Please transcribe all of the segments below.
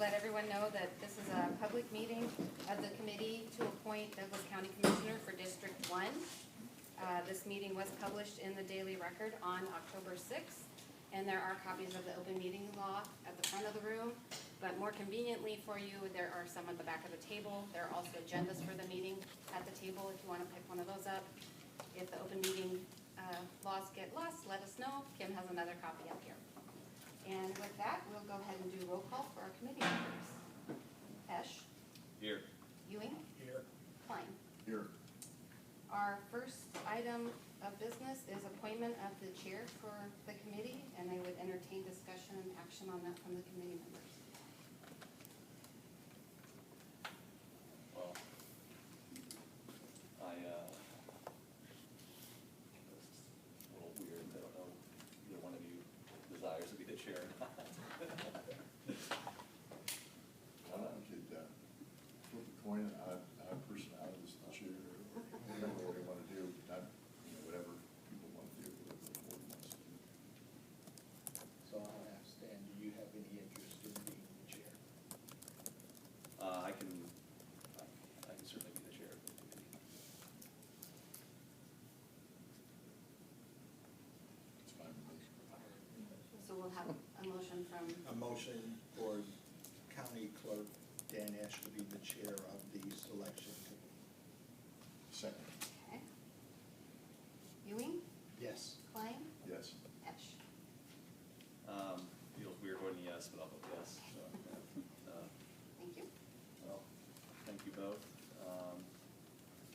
let everyone know that this is a public meeting of the committee to appoint Douglas County Commissioner for District 1. This meeting was published in the Daily Record on October 6th, and there are copies of the open meeting law at the front of the room. But more conveniently for you, there are some at the back of the table. There are also agendas for the meeting at the table if you want to pick one of those up. If the open meeting laws get lost, let us know. Kim has another copy up here. And with that, we'll go ahead and do roll call for our committee members. Esch. Here. Ewing. Here. Klein. Here. Our first item of business is appointment of the chair for the committee, and I would entertain discussion and action on that from the committee members. Well, it's a little weird. I don't know either one of you desires to be the chair or not. We could flip a coin, odd person out of this chair, or whatever we want to do, not, whatever people want to do, whatever the board wants to do. So I'll ask Stan, do you have any interest in being the chair? I can certainly be the chair of the committee. It's fine with me. So we'll have a motion from, A motion for County Clerk Dan Esch to be the chair of the selection committee. Second. okay. Ewing, Yes. Klein, Yes. Esch. Feels weird voting yes, but I'll vote yes. So, Thank you. well, thank you both.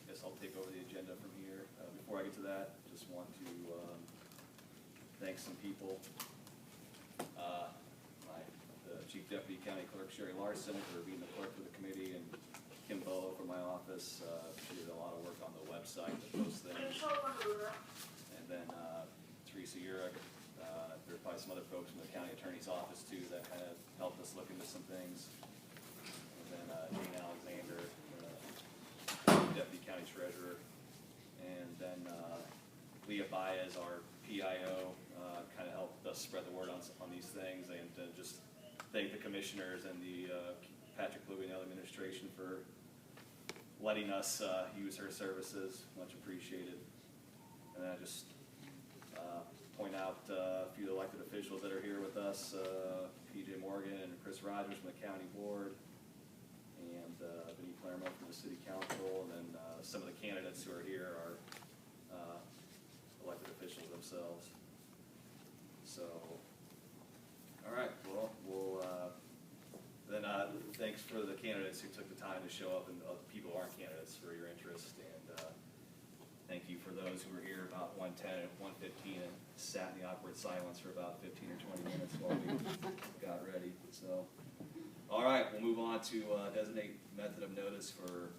Guess I'll take over the agenda from here. Before I get to that, just want to thank some people. The Chief Deputy County Clerk Sherry Larson for being the clerk for the committee, and Kim Bolo from my office. She did a lot of work on the website to post things. And then Teresa Urich. There are probably some other folks from the county attorney's office too that kind of helped us look into some things. And then Jane Alexander, Deputy County Treasurer. And then Leah Baez, our PIO, kind of helped us spread the word on these things, and just thank the commissioners and the Patrick Louie and the administration for letting us use her services. Much appreciated. And then I just point out a few elected officials that are here with us, PJ Morgan and Chris Rogers from the county board, and Vinnie Palermo from the city council, and then some of the candidates who are here are elected officials themselves. So, all right, well, then thanks for the candidates who took the time to show up, and people who aren't candidates for your interest, and thank you for those who were here about 1:10 and 1:15 and sat in the awkward silence for about 15 or 20 minutes while we got ready. So, all right, we'll move on to designate method of notice for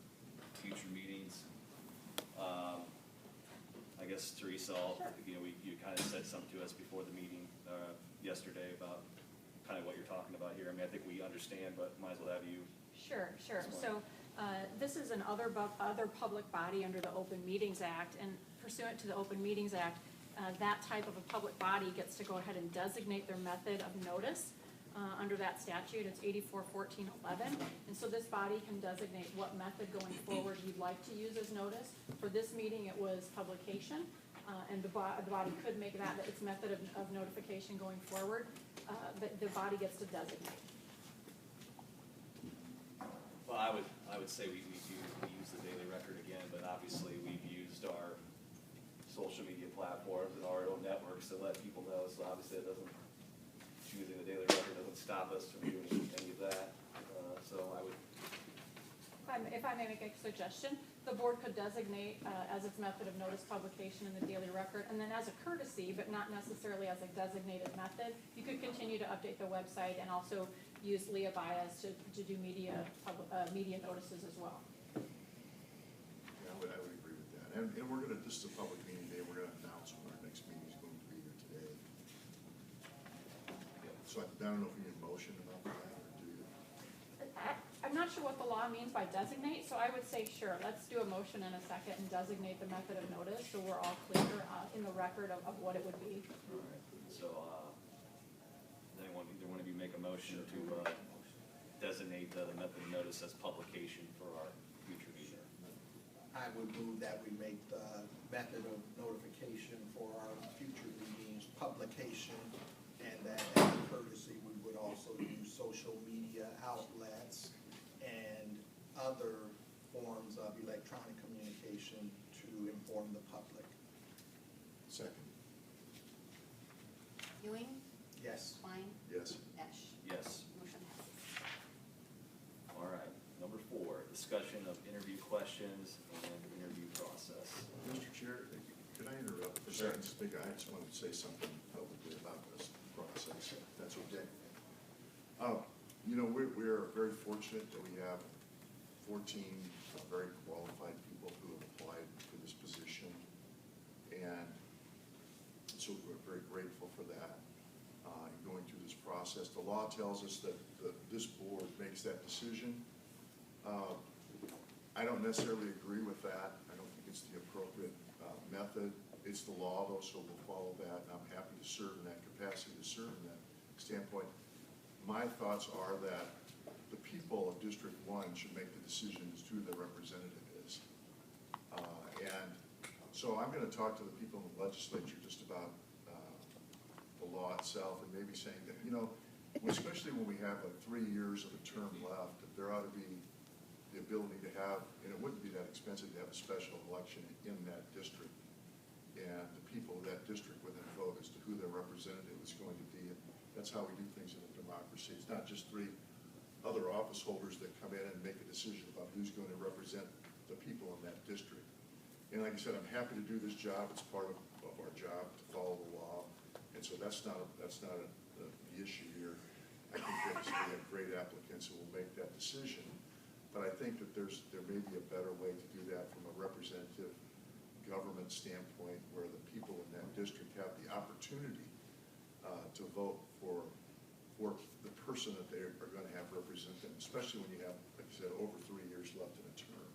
future meetings. I guess Teresa, you kind of said something to us before the meeting yesterday about kind of what you're talking about here. I mean, I think we understand, but might as well have you. Sure. So this is other public body under the Open Meetings Act, and pursuant to the Open Meetings Act, that type of a public body gets to go ahead and designate their method of notice under that statute. It's 84-1411, and so this body can designate what method going forward you'd like to use as notice. For this meeting, it was publication, and the body could make that its method of notification going forward, but the body gets to designate. Well, I would say we use the Daily Record again, but obviously we've used our social media platforms and our own networks to let people know. So obviously it doesn't, choosing the Daily Record doesn't stop us from doing any of that. So I would. If I may make a suggestion, the board could designate as its method of notice publication in the Daily Record, and then as a courtesy, but not necessarily as a designated method, you could continue to update the website and also use Leah Baez to do media notices as well. Yeah, I would agree with that. And we're gonna, this is a public meeting day, we're gonna announce when our next meeting is going to be here today. So I don't know if you need a motion about that, or do you? I'm not sure what the law means by designate, so I would say sure, let's do a motion in a second and designate the method of notice so we're all clear in the record of what it would be. All right. So, does either one of you make a motion to the method of notice as publication for our future meeting. I would move that we make the method of notification for our future meetings publication, and that as a courtesy, we would also use social media outlets and other forms of electronic communication to inform the public. Second. Ewing, Yes. Klein, Yes. Esch. Yes. Motion passes. All right, number 4, discussion of interview questions and interview process. Mr. Chair, could I interrupt for a Sure. second? I just wanted to say something publicly about this process, if that's okay. You know, we're very fortunate that we have 14 very qualified people who have applied for this position. And so we're very grateful for that, going through this process. The law tells us that this board makes that decision. I don't necessarily agree with that. I don't think it's the appropriate method. It's the law though, so we'll follow that. And I'm happy to serve in that capacity, to serve in that standpoint. My thoughts are that the people of District 1 should make the decision as to who their representative is. And so I'm going to talk to the people in the legislature just about the law itself, and maybe saying that, you know, especially when we have like 3 years of a term left, that there ought to be the ability to have, and it wouldn't be that expensive to have a special election in that district. And the people of that district would then vote as to who their representative is going to be. And that's how we do things in a democracy. It's not just 3 other office holders that come in and make a decision about who's going to represent the people in that district. And like I said, I'm happy to do this job. It's part of our job to follow the law. And so that's not the issue here. I think that we have great applicants who will make that decision. But I think that there may be a better way to do that from a representative government standpoint, where the people in that district have the opportunity to vote for the person that they are going to have represent them, especially when you have, like I said, over 3 years left in a term.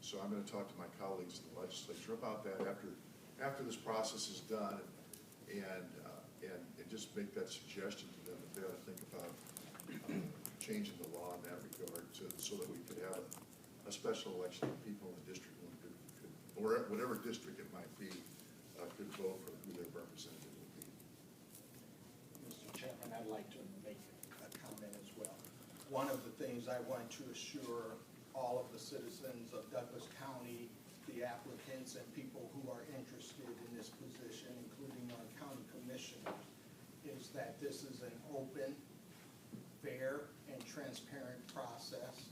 So I'm going to talk to my colleagues in the legislature about that after this process is done, and just make that suggestion to them that they ought to think about changing the law in that regard, so that we could have a special election of people in the district, or whatever district it might be, could vote for who their representative will be. Mr. Chairman, I'd like to make a comment as well. One of the things I want to assure all of the citizens of Douglas County, the applicants and people who are interested in this position, including our county commissioners, is that this is an open, fair, and transparent process.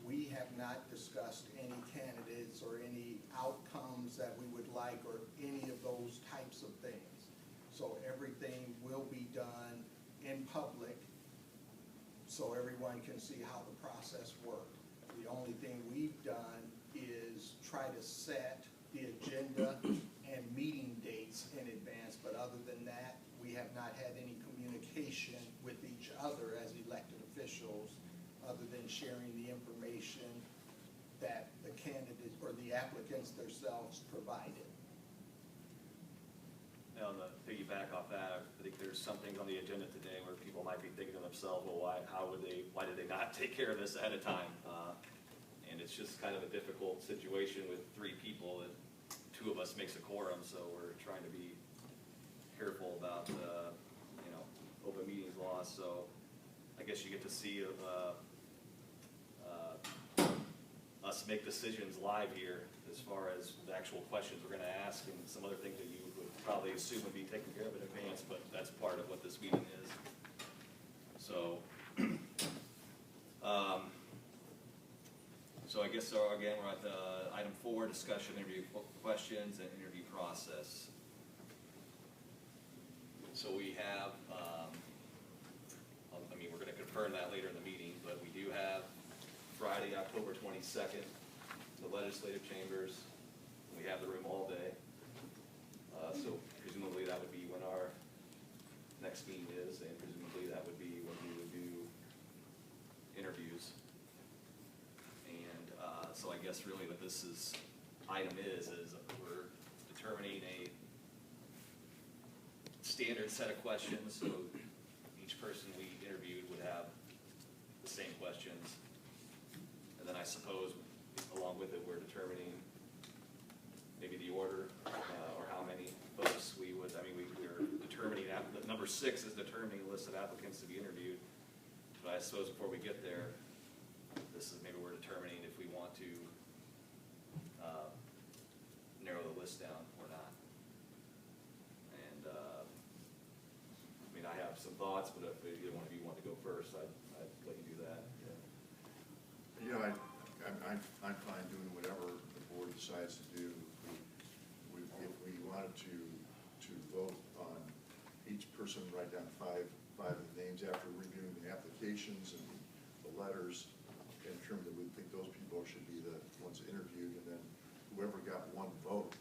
We have not discussed any candidates or any outcomes that we would like, or any of those types of things. So everything will be done in public, so everyone can see how the process worked. The only thing we've done is try to set the agenda and meeting dates in advance, but other than that, we have not had any communication with each other as elected officials, other than sharing the information that the candidates or the applicants themselves provided. Now, to piggyback off that, I think there's some things on the agenda today where people might be thinking to themselves, well, why did they not take care of this ahead of time? And it's just kind of a difficult situation with 3 people, and 2 of us makes a quorum, so we're trying to be careful about, open meetings law. So I guess you get to see us make decisions live here as far as the actual questions we're going to ask, and some other things that you would probably assume would be taken care of in advance, but that's part of what this meeting is. So, so I guess, again, we're at item 4, discussion, interview questions, and interview process. So we have, we're going to confirm that later in the meeting, but we do have Friday, October 22nd, the legislative chambers. We have the room all day. So presumably that would be when our next meeting is, and presumably that would be when we would do interviews. And so I guess really what this item is we're determining a standard set of questions. So each person we interviewed would have the same questions. And then I suppose, along with it, we're determining maybe the order, or how many votes we would, I mean, we're determining, number 6 is determining a list of applicants to be interviewed. But I suppose before we get there, this is, maybe we're determining if we want to narrow the list down or not. And, I mean, I have some thoughts, but if either one of you want to go first, I'd let you do that. You know, I'm fine doing whatever the board decides to do. If we wanted to vote on each person, write down five of the names after reviewing the applications and the letters, and determine that we think those people should be the ones interviewed, and then whoever got one vote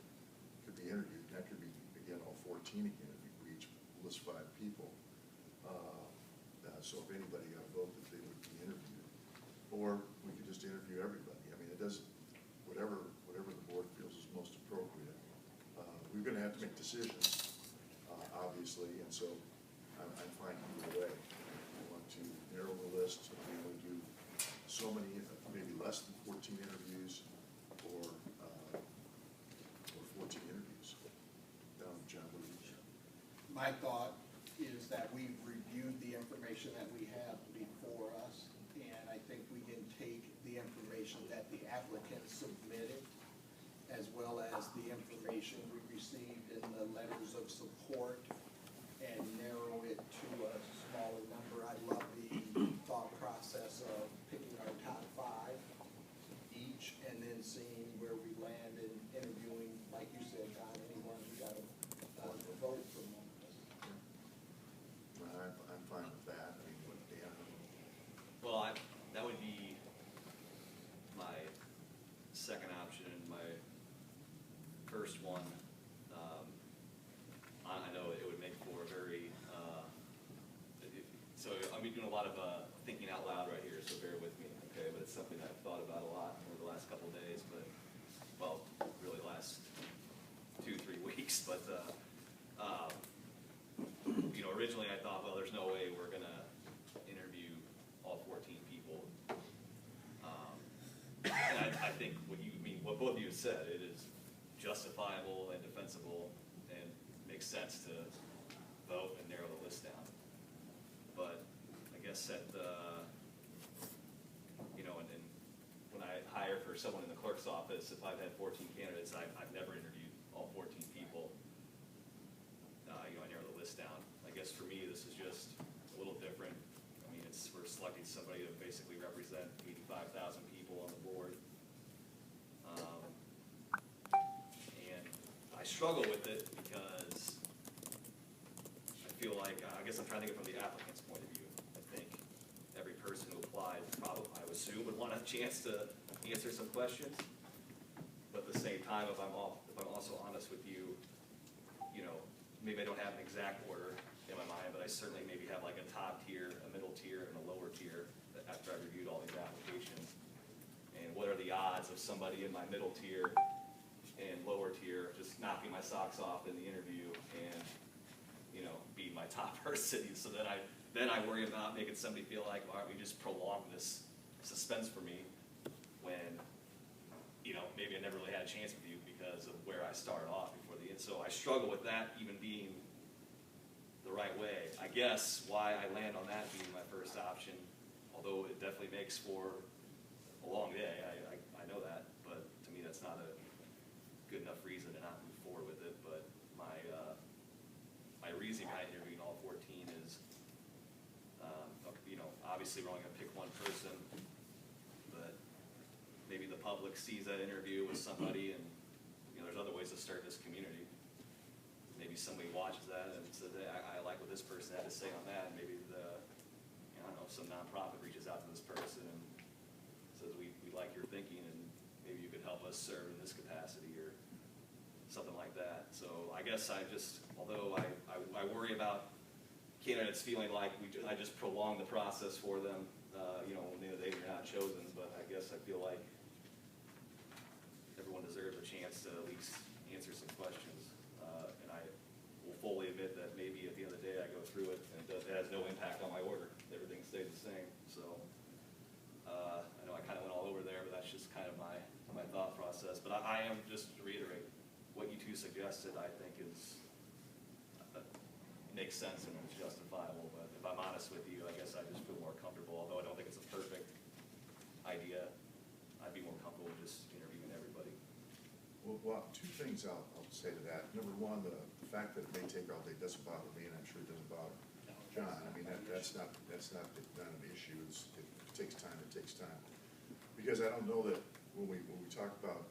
could be interviewed. And that could be, again, all 14 again, if we each list 5 people. So if anybody got a vote, that they would be interviewed. Or we could just interview everybody. I mean, it doesn't, whatever the board feels is most appropriate. We're gonna have to make decisions, obviously, and so I'm fine either way. We want to narrow the list, we want to do so many, maybe less than 14 interviews, or 14 interviews. John, what do you think? My thought is that we've reviewed the information that we have before us, and I think we can take the information that the applicant submitted, as well as the information we received in the letters of support, and narrow it to a smaller number. I love the thought process of picking our top 5 each, and then seeing where we land in interviewing, like you said, Don, anyone who got a vote from one of us. I'm fine with that. I mean, what Dan? Well, that would be my second option. My first one, I know it would make for a very, so I'll be doing a lot of thinking out loud right here, so bear with me, okay? But it's something I've thought about a lot over the last couple of days, but, well, really last 2-3 weeks, but, you know, originally I thought, well, there's no way we're gonna interview all 14 people. And I think what both of you said, it is justifiable and defensible and makes sense to vote and narrow the list down. But I guess at the, you know, and when I hire for someone in the clerk's office, if I've had 14 candidates, I've never interviewed all 14 people. You know, I narrow the list down. I guess for me, this is just a little different. I mean, we're selecting somebody to basically represent 85,000 people on the board. And I struggle with it because I feel like, I guess I'm trying to think from the applicant's point of view. I think every person who applied probably, I would assume, would want a chance to answer some questions. But at the same time, if I'm also honest with you, you know, maybe I don't have an exact order in my mind, but I certainly maybe have like a top tier, a middle tier, and a lower tier after I reviewed all these applications. And what are the odds of somebody in my middle tier and lower tier just knocking my socks off in the interview and, you know, being my top person? So then I worry about making somebody feel like, why don't we just prolong this suspense for me when, you know, maybe I never really had a chance with you because of where I started off before the end. So I struggle with that even being the right way. I guess why I land on that being my first option, although it definitely makes for a long day, I know that, but to me that's not a good enough reason to not move forward with it. But my reasoning behind interviewing all 14 is, you know, obviously we're only going to pick one person, but maybe the public sees that interview with somebody, and you know, there's other ways to start this community. Maybe somebody watches that and says, hey, I like what this person had to say on that, and maybe I don't know, some nonprofit reaches out to this person and says, we like your thinking, and maybe you could help us serve in this capacity or something like that. So I guess although I worry about candidates feeling like I just prolong the process for them, you know, when they're not chosen, but I guess I feel like everyone deserves a chance to at least answer some questions. And I will fully admit that maybe at the end of the day I go through it and it has no impact on my order. Everything stays the same. So suggested, I think makes sense and is justifiable, but if I'm honest with you, I guess I just feel more comfortable, although I don't think it's a perfect idea, I'd be more comfortable just interviewing everybody. Well, two things I'll say to that. Number one, the fact that it may take all day doesn't bother me, and I'm sure it doesn't bother John. I mean, that's not an issue. It takes time, it takes time. Because I don't know that when we talk about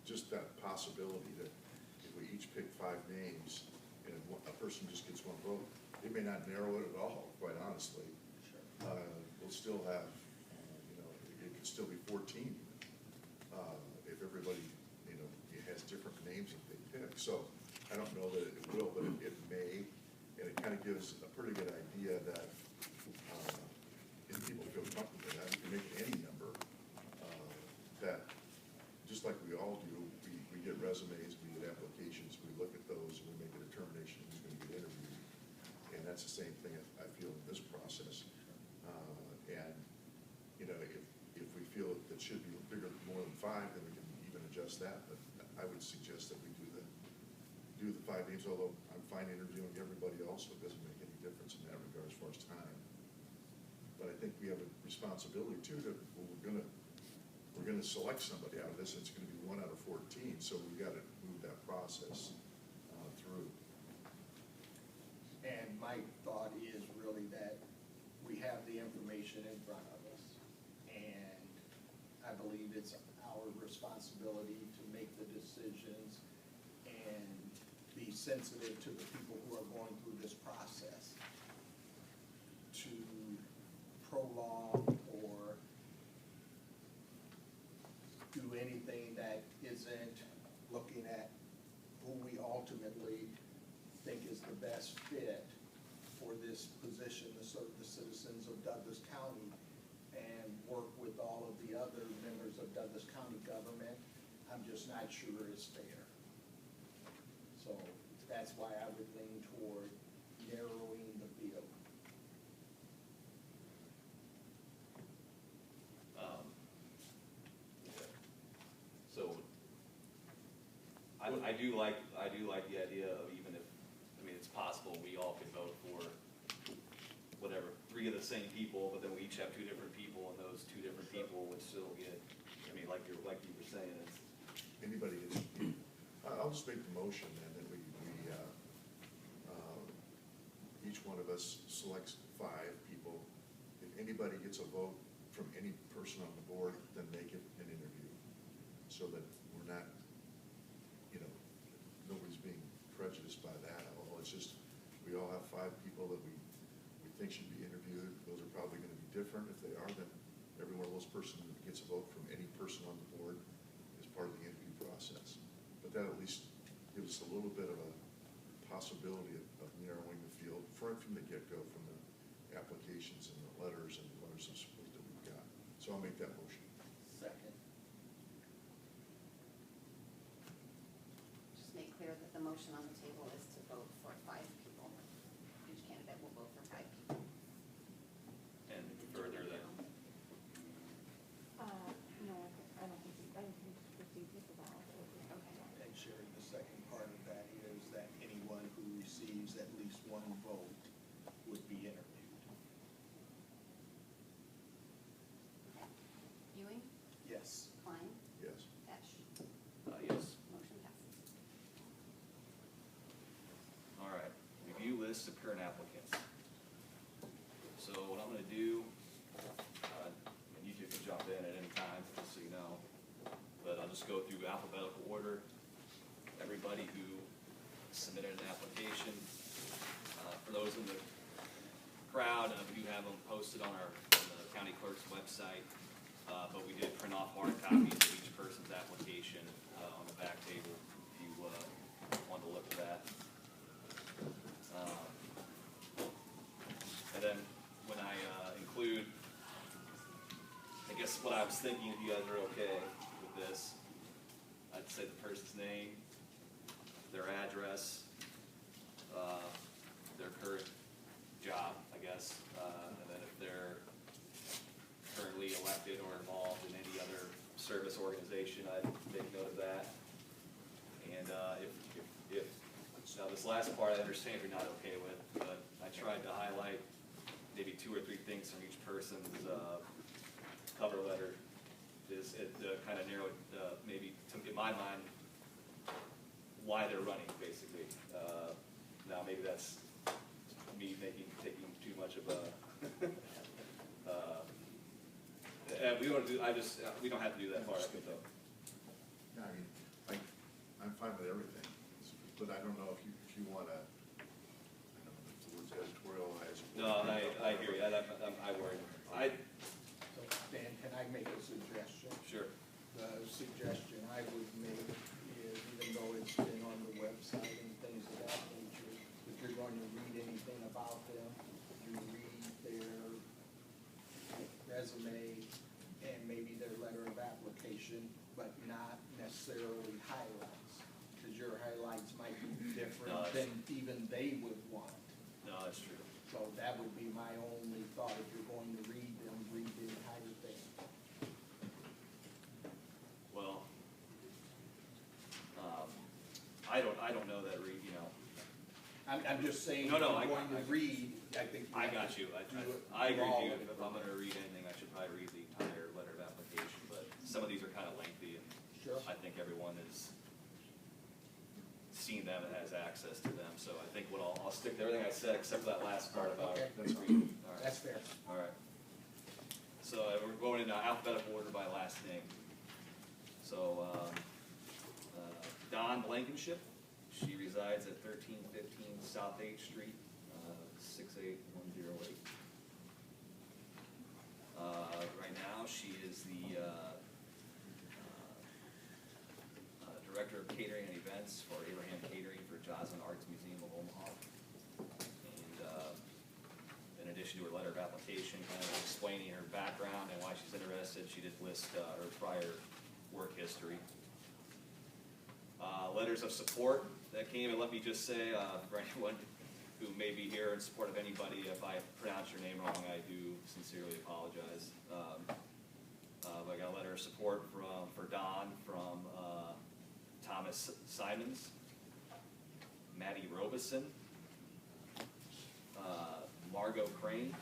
just that possibility that if we each pick 5 names and a person just gets 1 vote, it may not narrow it at all, quite honestly. Sure. We'll still have, it could still be 14 if everybody, has different names that they pick. So I don't know that it will, but it may, and it kind of gives a pretty good idea that if people feel comfortable with that, you can make any number, that just like we all do, we get resumes, we get applications, we look at those, and we make a determination who's going to get interviewed. And that's the same thing I feel in this process. And, if we feel it should be bigger, more than 5, then we can even adjust that. But I would suggest that we do the 5 names, although I'm fine interviewing everybody else, it doesn't make any difference in that regard as far as time. But I think we have a responsibility too to, we're gonna select somebody out of this, it's gonna be 1 out of 14, so we've got to move that process through. And my thought is really that we have the information in front of us, and I believe it's our responsibility to make the decisions and be sensitive to the people who are going through this process. To prolong or do anything that isn't looking at who we ultimately think is the best fit for this position to serve the citizens of Douglas County and work with all of the other members of Douglas County government, I'm just not sure is fair. So that's why I would lean toward narrowing the field. So I do like the idea of even if, it's possible we all could vote for whatever, 3 of the same people, but then we each have 2 different people, and those 2 different people would still get, like you were saying, it's. Anybody gets, I'll just make the motion then that we each one of us selects 5 people. If anybody gets a vote from any person on the board, then they get an interview. So that we're not, nobody's being prejudiced by that. Although it's just, we all have 5 people that we think should be interviewed. Those are probably going to be different. If they are, then every one of those persons gets a vote from any person on the board as part of the interview process. But that at least gives us a little bit of a possibility of narrowing the field from the get-go, from the applications and the letters of support that we've got. So I'll make that motion. Second. Just make clear that the motion on the table is to vote for 5 people. Each candidate will vote for 5 people. And further that, No, I don't think we proceed with that. Okay. And Sherry, the second part of that is that anyone who receives at least 1 vote would be interviewed. Ewing? Yes. Klein? Yes. Pesh? yes. Motion passes. All right, review list of current applicants. So what I'm gonna do, and you two can jump in at any time, just so you know, but I'll just go through alphabetical order. Everybody who submitted an application, for those in the crowd, we do have them posted on the county clerk's website, but we did print off hard copies of each person's application on the back table, if you want to look at that. And then when I include, I guess what I was thinking, if you guys are okay with this, I'd say the person's name, their address, their current job, I guess, and then if they're currently elected or involved in any other service organization, I'd make note of that. And if, now this last part I understand if you're not okay with, but I tried to highlight maybe 2 or 3 things from each person's cover letter. Is it kind of narrowed, maybe in my mind, why they're running, basically. Now maybe that's me taking too much of a, we don't have to do that part of it though. Yeah, I mean, I'm fine with everything, but I don't know if you wanna, I don't know if the word's editorialize. No, I hear you, I worry. So, Dan, can I make a suggestion? Sure. The suggestion I would make is, even though it's been on the website and things of that nature, if you're going to read anything about them, you read their resume and maybe their letter of application, but not necessarily highlights, because your highlights might be different than even they would want. No, that's true. So that would be my only thought. If you're going to read them, read the entire thing. Well, I don't know that read, you know. I'm just saying, No, if no, you're going to read, I think. I got you. I agree with you. If I'm gonna read anything, I should probably read the entire letter of application, but some of these are kind of lengthy, and Sure. I think everyone has seen them and has access to them, so I think I'll stick to everything I said except for that last part about Okay. reading. All right. That's fair. All right. So we're going in alphabetical order by last name. So Dawn Blankenship, she resides at 1315 South 8th Street, 68108. Right now, she is the Director of Catering and Events for Abraham Catering for Joslin Arts Museum of Omaha. And in addition to her letter of application, kind of explaining her background and why she's interested, she did list her prior work history. Letters of support that came, and let me just say, for anyone who may be here in support of anybody, if I pronounce your name wrong, I do sincerely apologize. But I got a letter of support for Don from Thomas Simons, Maddie Robeson, Margot Crane,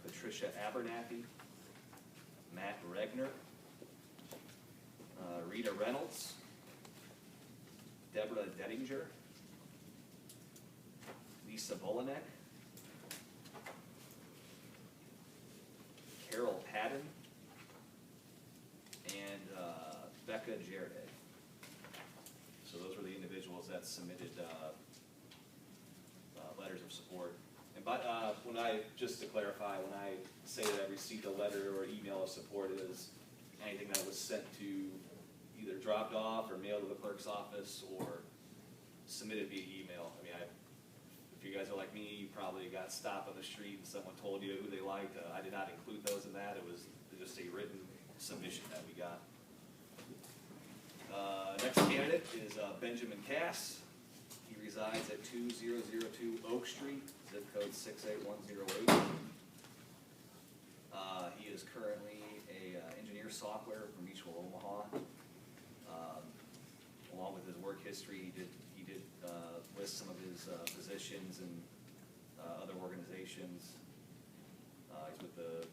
Patricia Abernathy, Matt Regner, Rita Reynolds, Deborah Dettinger, Lisa Bolanek, Carol Padden, and Becca Jarede. So those were the individuals that submitted letters of support. And just to clarify, when I say that I received a letter or email of support, it is anything that was sent to either dropped off or mailed to the clerk's office or submitted via email. I mean, if you guys are like me, you probably got stopped on the street and someone told you who they liked. I did not include those in that. It was just a written submission that we got. Next candidate is Benjamin Cass. He resides at 2002 Oak Street, zip code 68108. He is currently a engineer software for Mutual Omaha. Along with his work history, he did list some of his positions in other organizations. He's with the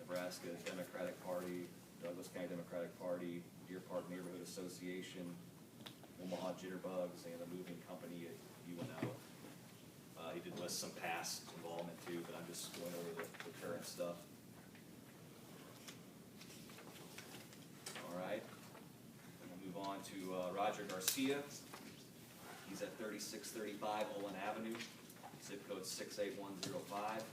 Nebraska Democratic Party, Douglas County Democratic Party, Deer Park Neighborhood Association, Omaha Jitterbugs, and the moving company at UNO. He did list some past involvement too, but I'm just going over the current stuff. All right. We'll move on to Roger Garcia. He's at 3635 Olin Avenue, zip code 68105.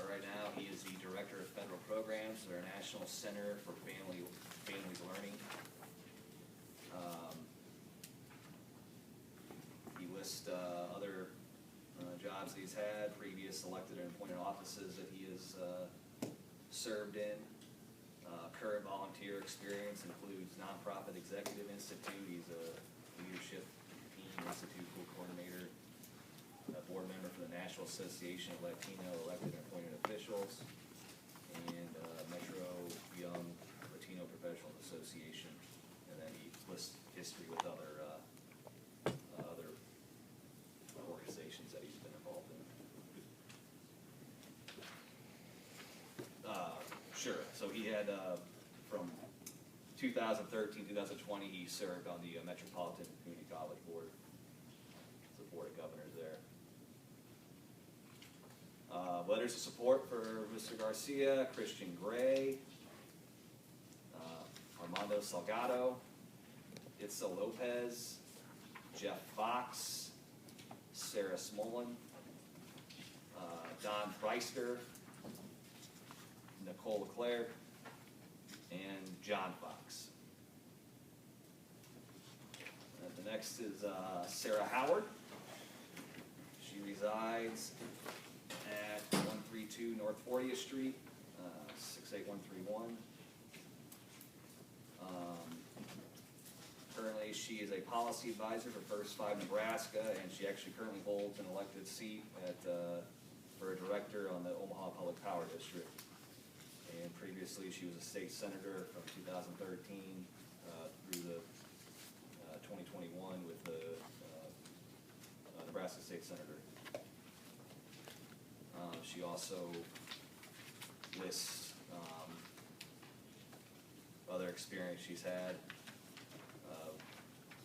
Right now, he is the Director of Federal Programs for our National Center for Families Learning. He lists other jobs that he's had, previous elected and appointed offices that he has served in. Current volunteer experience includes Nonprofit Executive Institute. He's a Leadership Team Institute Coordinator, a board member for the National Association of Latino Elected and Appointed Officials, and Metro Young Latino Professional Association. So he had, from 2013, 2020, he served on the Metropolitan Community College Board, as the Board of Governors there. Letters of support for Mr. Garcia, Christian Gray, Armando Salgado, Itza Lopez, Jeff Fox, Sarah Smolin, Don Preister, Nicole Leclerc, and John Fox. The next is Sarah Howard. She resides at 132 North 40th Street, 68131. Currently, she is a policy advisor for First Five Nebraska, and she actually currently holds an elected seat at, for a director on the Omaha Public Power District. And previously, she was a state senator from 2013 through the 2021 with the Nebraska State Senator. She also lists other experience she's had,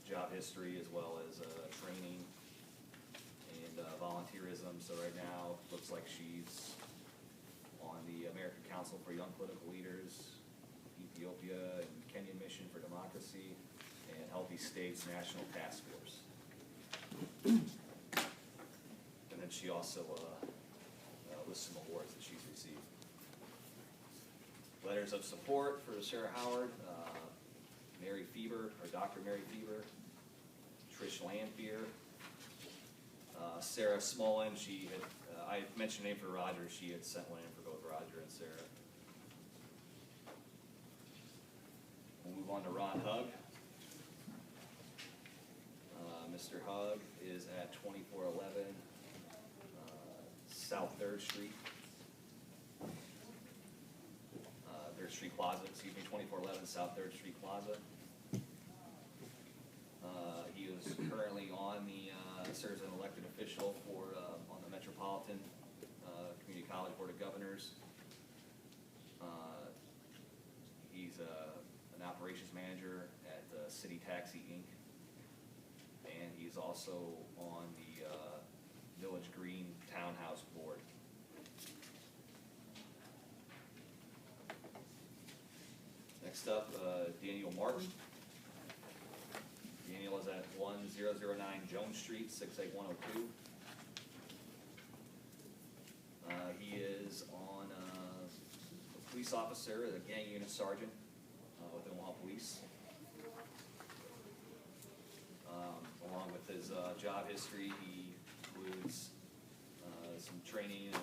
job history, as well as training and volunteerism. So right now, looks like she's on the American Council for Young Political Leaders, Ethiopia and Kenya Mission for Democracy, and Healthy States National Task Force. And then she also lists some awards that she's received. Letters of support for Sarah Howard, Mary Feber, or Dr. Mary Feber, Trish Lanphier, Sarah Smolin. She had, I mentioned a name for Roger. She had sent one in for both Roger and Sarah. We'll move on to Ron Hugg. Mr. Hugg is at 2411 South 3rd Street. 3rd Street Plaza, excuse me, 2411 South 3rd Street Plaza. He is currently on the, serves as an elected official for, on the Metropolitan Community College Board of Governors. He's an operations manager at City Taxi Inc. And he's also on the Village Green Townhouse Board. Next up, Daniel Martin. Daniel is at 1009 Jones Street, 68102. He is on a police officer, a gang unit sergeant with Omaha Police. Along with his job history, he includes some training and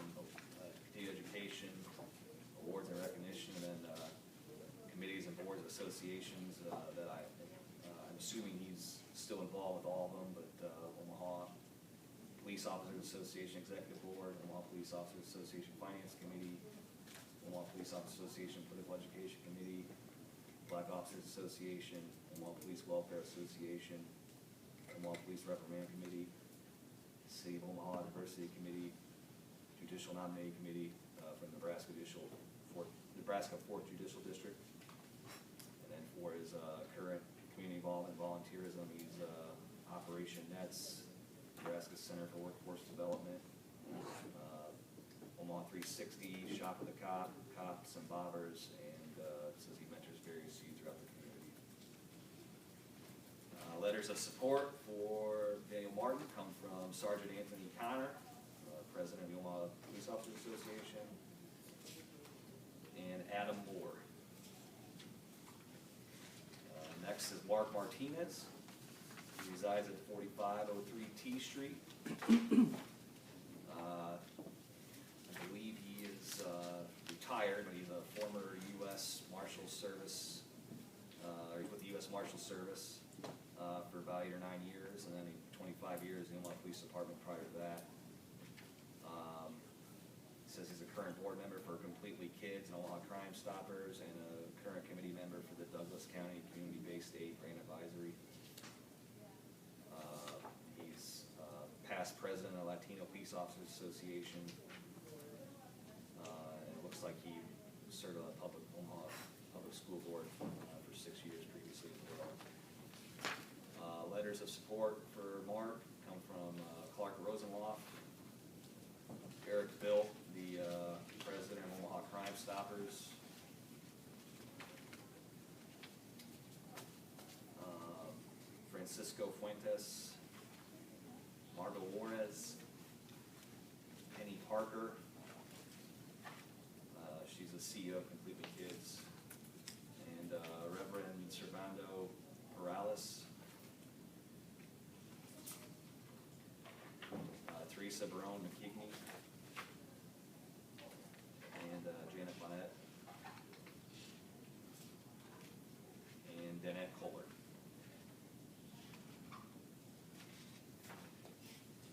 data education, awards and recognition, and then committees and boards of associations that I'm assuming he's still involved with all of them, but Omaha Police Officers Association Executive Board, Omaha Police Officers Association Finance Committee, Omaha Police Officers Association Political Education Committee, Black Officers Association, Omaha Police Welfare Association, Omaha Police Reprimand Committee, City of Omaha Diversity Committee, Judicial Nominating Committee from Nebraska 4th Judicial District. And then for his current community involvement and volunteerism, he's Operation NETS, Nebraska Center for Workforce Development, Omaha 360, Shop with a Cop, Cops and Bobbers, and says he mentors various youth throughout the community. Letters of support for Daniel Martin come from Sergeant Anthony Connor, President of the Omaha Police Officers Association, and Adam Moore. Next is Mark Martinez. He resides at 4503 T Street. I believe he is retired, but he's a former U.S. Marshal Service, or he's with the U.S. Marshal Service for about 8 or 9 years, and then 25 years in the Omaha Police Department prior to that. Says he's a current board member for Completely Kids and Omaha Crime Stoppers, and a current committee member for the Douglas County Community-Based Aid Grant Advisory. He's past president of Latino Peace Officers Association, and it looks like he served on the Omaha letters of support for Mark come from Clark Rosenloff, Eric Bill, the president of Omaha Crime Stoppers, Francisco Fuentes, Margo Juarez, Penny Parker, she's the CEO of Completely Kids, and Reverend Servando Morales, Teresa Barone McKigney, and Janet Bonnet, and Danette Kohler.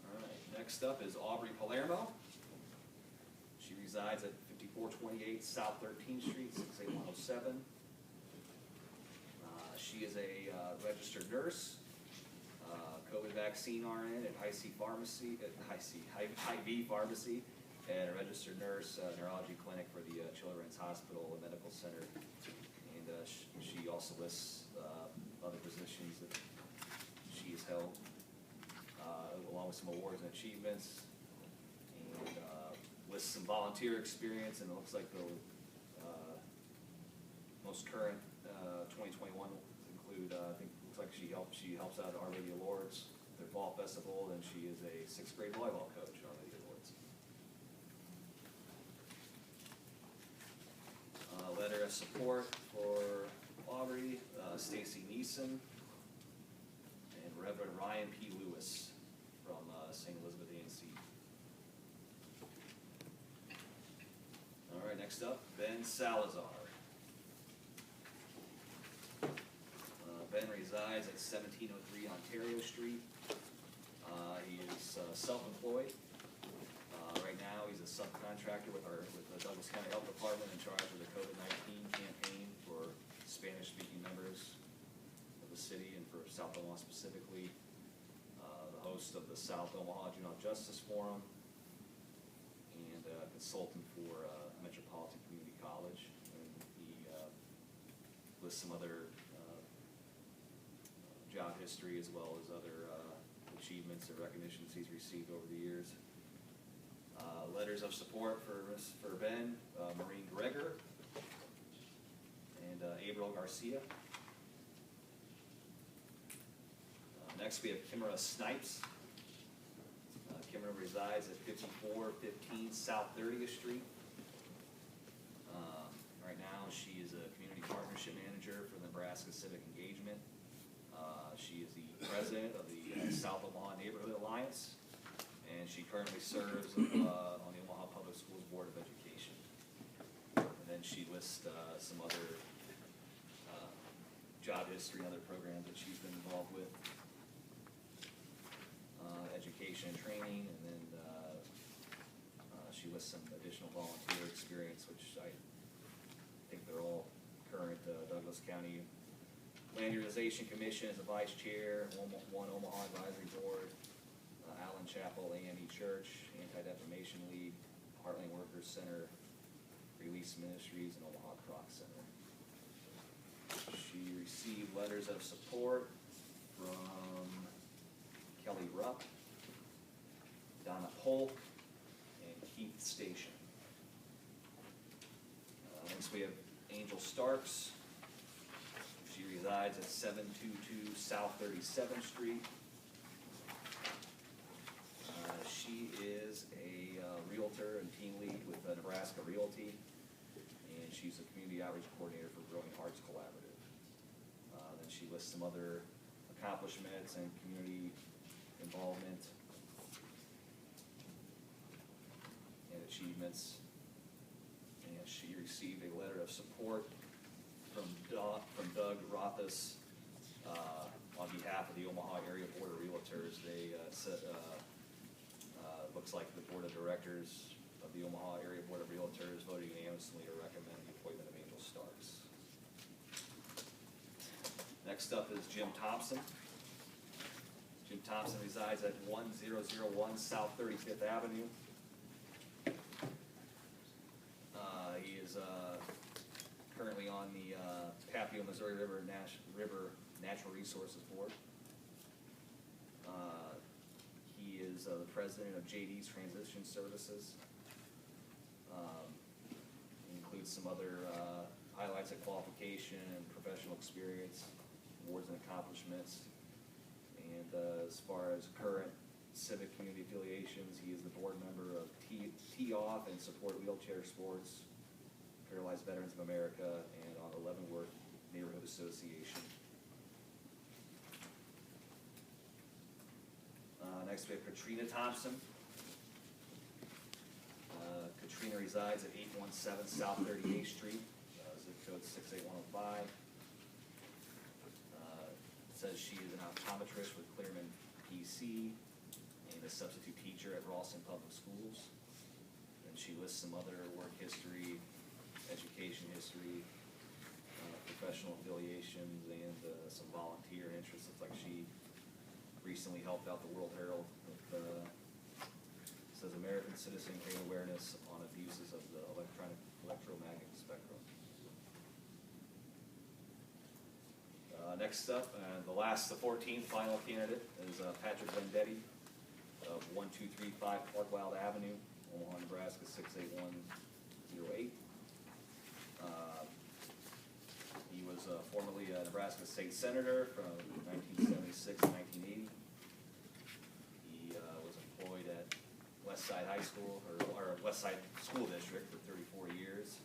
All right, next up is Aubrey Palermo. She resides at 5428 South 13th Street, 68107. She is a registered nurse, COVID vaccine RN at Hy-V Pharmacy, and a registered nurse, neurology clinic for the Children's Hospital and Medical Center. And she also lists other positions that she has held, along with some awards and achievements, and lists some volunteer experience, and it looks like the most current 2021 include, I think, looks like she helps out Our Lady of Lourdes, their fall festival, and she is a 6th grade volleyball coach at Our Lady of Lourdes. Letter of support for Aubrey, Stacy Neeson, and Reverend Ryan P. Lewis from St. Elizabeth A&C. All right, next up, Ben Salazar. Ben resides at 1703 Ontario Street. He is self-employed. Right now, he's a subcontractor with the Douglas County Health Department in charge of the COVID-19 campaign for Spanish-speaking members of the city and for South Omaha specifically. The host of the South Omaha Juvenile Justice Forum, and a consultant for Metropolitan Community College. And he lists some other job history as well as other achievements and recognitions he's received over the years. Letters of support for Ben, Maureen Greger, and Abril Garcia. Next we have Kimera Snipes. Kimera resides at 5415 South 30th Street. Right now she is a community partnership manager for Nebraska Civic Engagement. She is the president of the South Omaha Neighborhood Alliance, and she currently serves on the Omaha Public Schools Board of Education. And then she lists some other job history and other programs that she's been involved with. Education and training, and then she lists some additional volunteer experience, which I think they're all current. Douglas County Land Utilization Commission as a vice chair, one Omaha Advisory Board, Allen Chapel AME Church, Anti-Defamation League, Heartland Workers Center, Release Ministries, and Omaha Croc Center. She received letters of support from Kelly Rupp, Donna Polk, and Keith Station. Next we have Angel Starks. She resides at 722 South 37th Street. She is a realtor and team lead with Nebraska Realty, and she's a community outreach coordinator for Growing Hearts Collaborative. Then she lists some other accomplishments and community involvement and achievements. And she received a letter of support from Doug Rothus on behalf of the Omaha Area Board of Realtors. They said, looks like the Board of Directors of the Omaha Area Board of Realtors voted unanimously to recommend the appointment of Angel Starks. Next up is Jim Thompson. Jim Thompson resides at 1001 South 35th Avenue. He is currently on the Papio Missouri River Natural Resources Board. is the president of JD's Transition Services. Includes some other highlights of qualification and professional experience, awards and accomplishments. And as far as current civic community affiliations, he is the board member of Tee Off and Support Wheelchair Sports, Paralyzed Veterans of America, and on the Leavenworth Neighborhood Association. Next we have Katrina Thompson. Katrina resides at 817 South 38th Street, zip code 68105. Says she is an optometrist with Clearman PC and a substitute teacher at Ralston Public Schools. And she lists some other work history, education history, professional affiliations, and some volunteer interests. Looks like she recently helped out the World Herald with, says American Citizen Create Awareness on Abuses of the Electromagnetic Spectrum. Next up, the 14th final candidate is Patrick Vendetti of 1235 Clark Wild Avenue, Omaha, Nebraska 68108. He was formerly a Nebraska State Senator from 1976 to 1980. He was employed at Westside High School, or Westside School District for 34 years.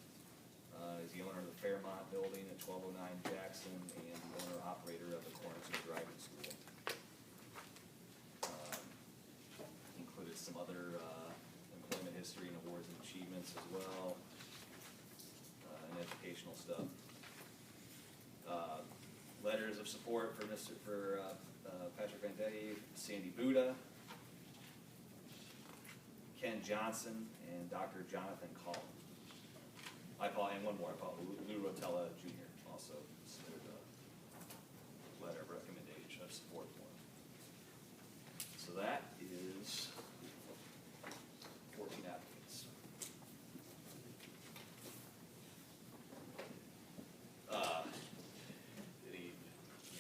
He's the owner of the Fairmont Building at 1209 Jackson and the owner-operator of the Cornerstone Driving School. Included some other employment history and awards and achievements as well, and educational stuff. Letters of support for Patrick Vendetti, Sandy Buda, Ken Johnson, and Dr. Jonathan Collins. And one more, Lou Rotella Jr. also submitted a letter of recommendation of support for him. So that is 14 applicants.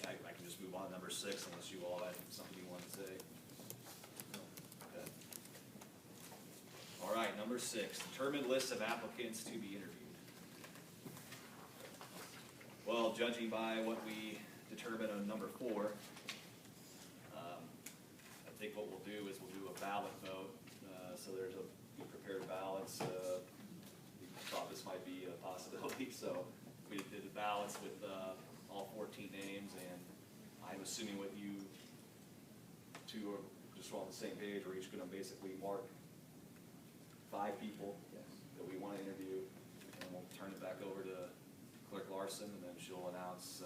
I can just move on to number 6 unless you all have something you want to say. Okay. All right, number 6, determine list of applicants to be interviewed. Well, judging by what we determined on number 4, I think what we'll do is we'll do a ballot vote. So there's we prepared ballots. We thought this might be a possibility, so we did the ballots with all 14 names, and I'm assuming what you two are just all on the same page. We're each going to basically mark 5 people that we want to interview, and we'll turn it back over to Clerk Larson, and then she'll announce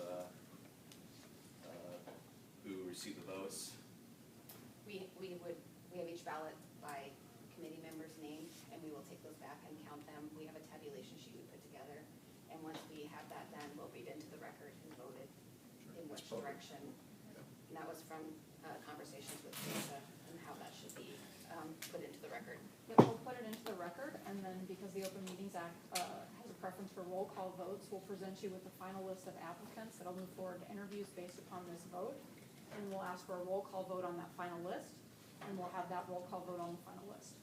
who received the votes. We have each ballot by committee member's name, and we will take those back and count them. We have a tabulation sheet we put together, and once we have that done, we'll read into the record who voted in which direction. And that was from conversations with Lisa and how that should be put into the record. Yep, we'll put it into the record, and then because the Open Meetings Act has a preference for roll call votes, we'll present you with the final list of applicants that'll move forward to interviews based upon this vote. And we'll ask for a roll call vote on that final list, and we'll have that roll call vote on the final list.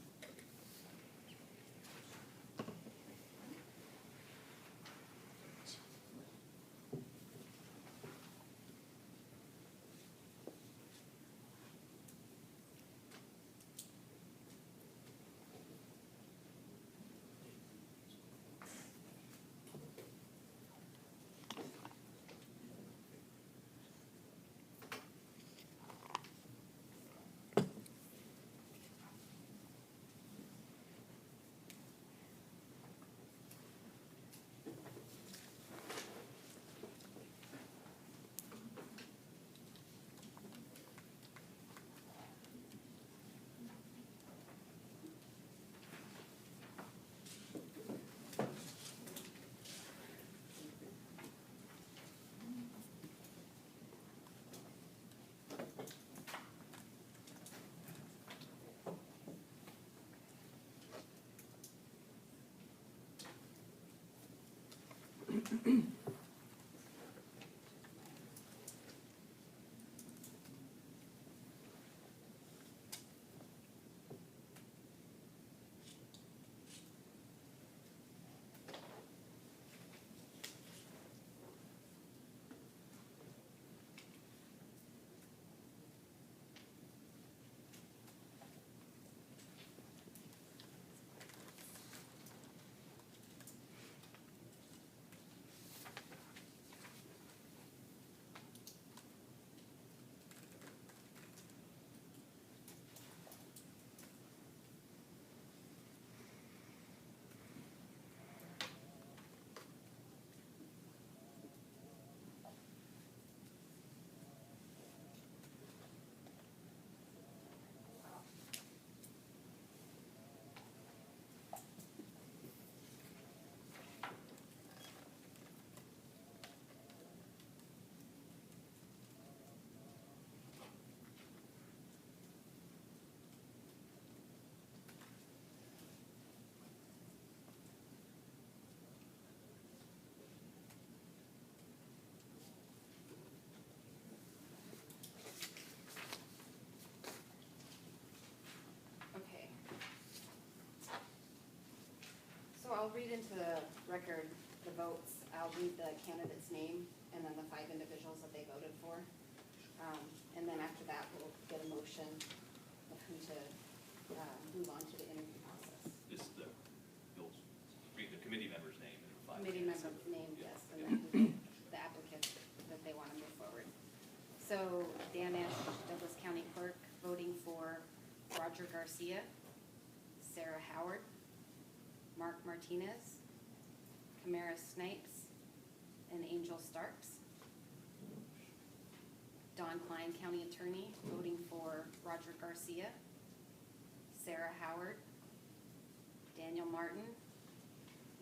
I'll read into the record the votes. I'll read the candidate's name and then the 5 individuals that they voted for. And then after that, we'll get a motion of who to move on to the interview process. Just you'll read the committee member's name and 5 Committee candidates. member name, Yeah. yes, and then the applicant that they want to move forward. So Dan Ash, Douglas County Clerk, voting for Roger Garcia, Sarah Howard, Mark Martinez, Kamara Snipes, and Angel Starks. Don Klein, County Attorney, voting for Roger Garcia, Sarah Howard, Daniel Martin,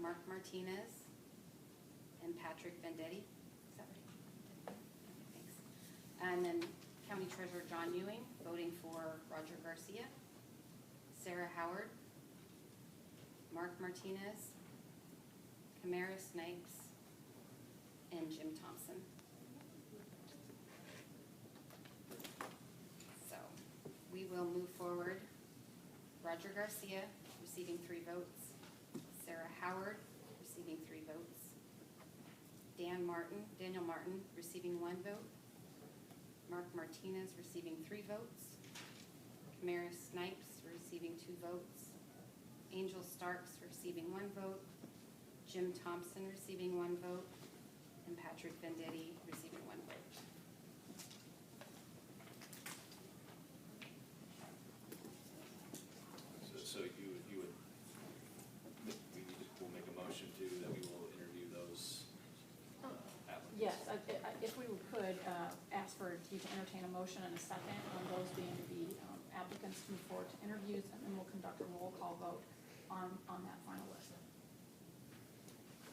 Mark Martinez, and Patrick Vendetti. Is that right? Okay, thanks. And then County Treasurer John Ewing, voting for Roger Garcia, Sarah Howard, Mark Martinez, Kamara Snipes, and Jim Thompson. So we will move forward. Roger Garcia receiving 3 votes. Sarah Howard receiving 3 votes. Daniel Martin receiving 1 vote. Mark Martinez receiving 3 votes. Kamara Snipes receiving 2 votes. Angel Starks receiving 1 vote. Jim Thompson receiving 1 vote. And Patrick Vendetti receiving 1 vote. So you would, we'll make a motion to that we will interview those applicants. Yes, if we could ask for you to entertain a motion and a second on those being the applicants to move forward to interviews, and then we'll conduct a roll call vote on that final list.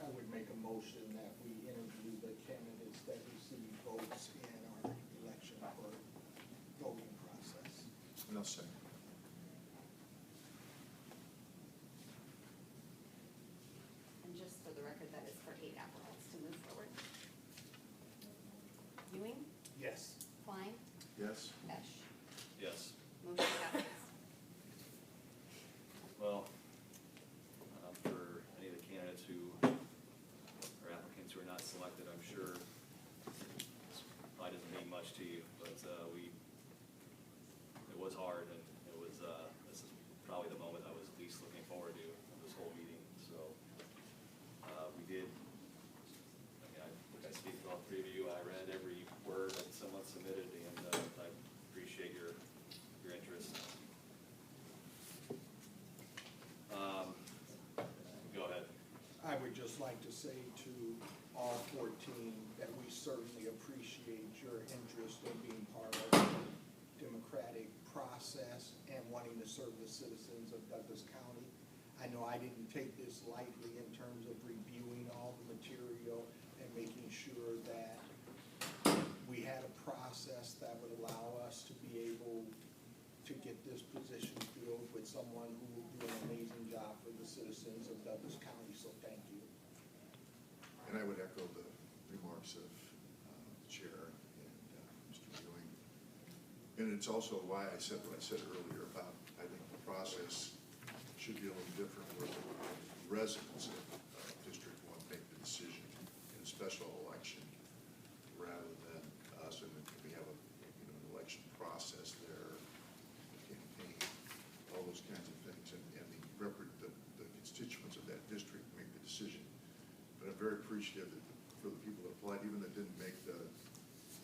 I would make a motion that we interview the candidates that receive votes in our election or voting process. And I'll second. And just for the record, that is for 8 applicants to move forward. Ewing, Yes. Klein, Yes? Esch. Yes. Motion passes. Well, for any of the candidates who, or applicants who are not selected, I'm sure this probably doesn't mean much to you, but it was hard, and it was, this is probably the moment I was least looking forward to of this whole meeting, so we did, I think I speak for all 3 of you, I read every word that someone submitted, and I appreciate your interest. Go ahead. I would just like to say to all 14 that we certainly appreciate your interest in being part of the democratic process and wanting to serve the citizens of Douglas County. I know I didn't take this lightly in terms of reviewing all the material and making sure that we had a process that would allow us to be able to get this position filled with someone who will do an amazing job for the citizens of Douglas County, so thank you. And I would echo the remarks of the Chair and Mr. Ewing. And it's also why I said what I said earlier about, I think the process should be a little different where the residents of District 1 make the decision in a special election rather than us, and we have an election process there, campaign, all those kinds of things, and the constituents of that district make the decision. But I'm very appreciative for the people that applied, even that didn't make the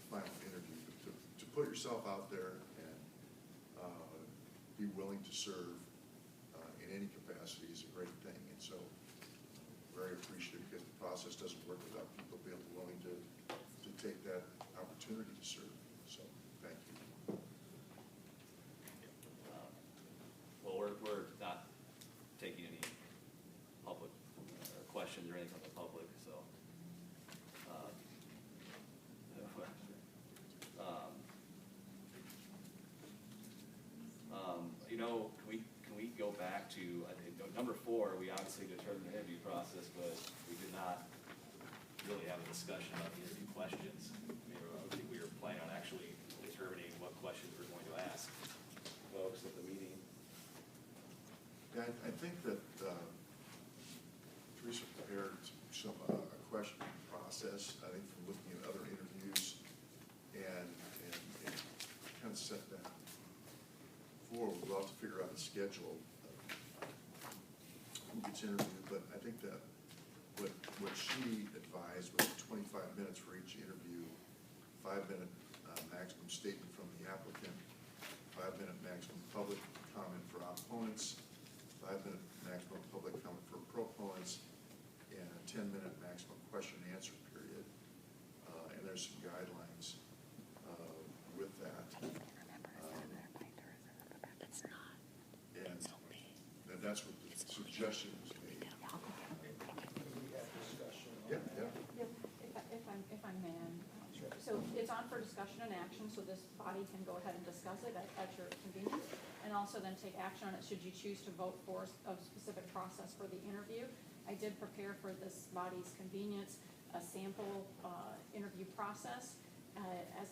final interview, to put yourself out there and be willing to serve in any capacity is a great thing. And so very appreciative, because the process doesn't work without people being willing to take that opportunity to serve. So thank you. Well, we're not taking any public questions or anything from the public, so. Can we go back to, I think, number 4, we obviously determined the interview process, but we did not really have a discussion about the interview questions. I mean, I think we were planning on the schedule of who gets interviewed, but I think that what she advised was 25 minutes for each interview, 5-minute maximum statement from the applicant, 5-minute maximum public comment for opponents, 5-minute maximum public comment for proponents, and a 10-minute maximum question and answer period. And there's some guidelines with that. And that's what the suggestion was made. We have discussion on Yeah, that. yeah. If I may, Sure. so it's on for discussion and action, so this body can go ahead and discuss it at your convenience, and also then take action on it should you choose to vote for a specific process for the interview. I did prepare for this body's convenience a sample interview process as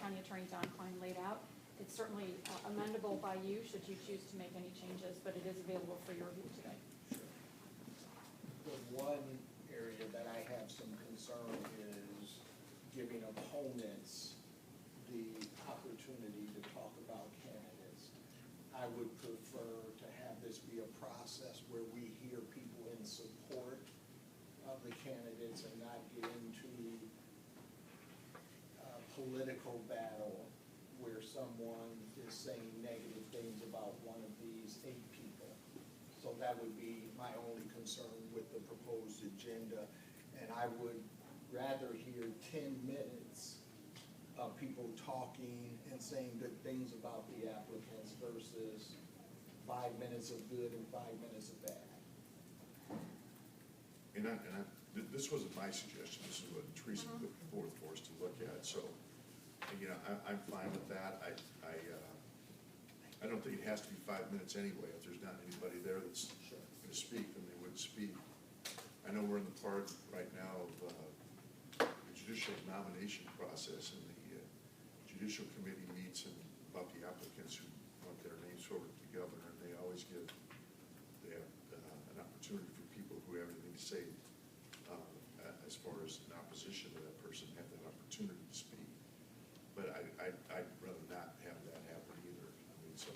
County Attorney Don Klein laid out. It's certainly amendable by you should you choose to make any changes, but it is available for your review today. The one area that I have some concern is giving opponents the opportunity to talk about candidates. I would prefer to have this be a process where we hear people in support of the candidates and not get into a political battle where someone is saying negative things about one of these 8 people. So that would be my only concern with the proposed agenda. And I would rather hear 10 minutes of people talking and saying good things about the applicants versus 5 minutes of good and 5 minutes of bad. This wasn't my suggestion, this is what Teresa put forth for us to look at, so, you know, I'm fine with that. I don't think it has to be 5 minutes anyway. If there's not anybody there that's Sure. going to speak, then they wouldn't speak. I know we're in the part right now of the judicial nomination process, and the judicial committee meets and about the applicants who want their names forward to the governor, and they always they have an opportunity for people who have anything to say as far as in opposition to that person, have that opportunity to speak. But I'd rather not have that happen either. I mean, so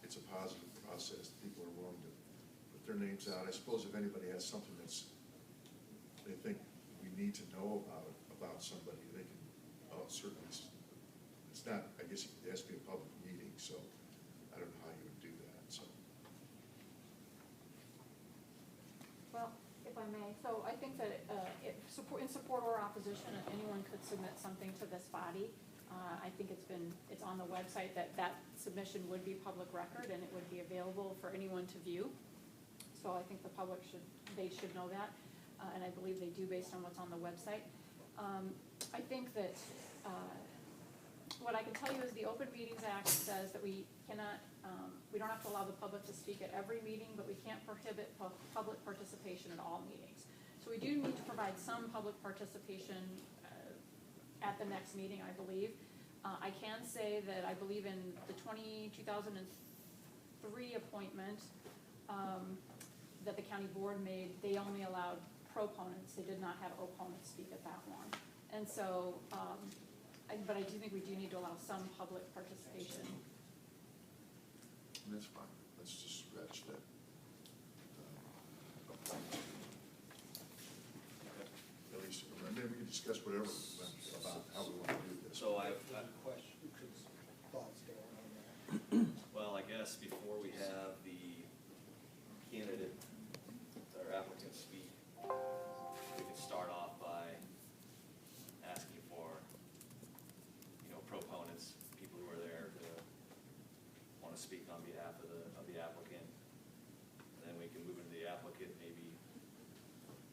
it's a positive process. People are willing to put their names out. I suppose if anybody has something they think we need to know about somebody, they can certainly. It's not. I guess it has to be a public meeting, so I don't know how you would do that. So. Well, if I may, so I think that in support or opposition, if anyone could submit something to this body, I think it's on the website that submission would be public record and it would be available for anyone to view. So I think the public should know that, and I believe they do based on what's on the website. I think that what I can tell you is the Open Meetings Act says that we cannot, we don't have to allow the public to speak at every meeting, but we can't prohibit public participation at all meetings. So we do need to provide some public participation at the next meeting, I believe. I can say that I believe in the 2003 appointment that the county board made, they only allowed proponents. They did not have opponents speak at that one. And so, but I do think we do need to allow some public participation. And that's fine. Let's just scratch that. At least, maybe we can discuss whatever about how we want to do this. So I, Question, thoughts there on that? well, I guess before we have the candidate or applicant speak, we could start off by asking for, proponents, people who are there to want to speak on behalf of the applicant. And then we can move into the applicant, maybe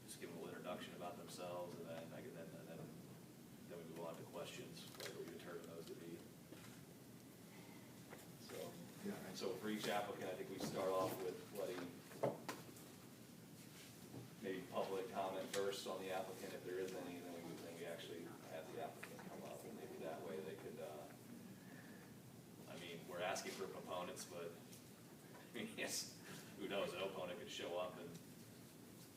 just give them a little introduction about themselves, and then then we move on to questions, whatever we determine those to be. So, Yeah. so for each applicant, I think we start off with letting maybe public comment first on the applicant, if there is any, then we actually have the applicant come up, and maybe that way they could, we're asking for proponents, but, yes, who knows, an opponent could show up and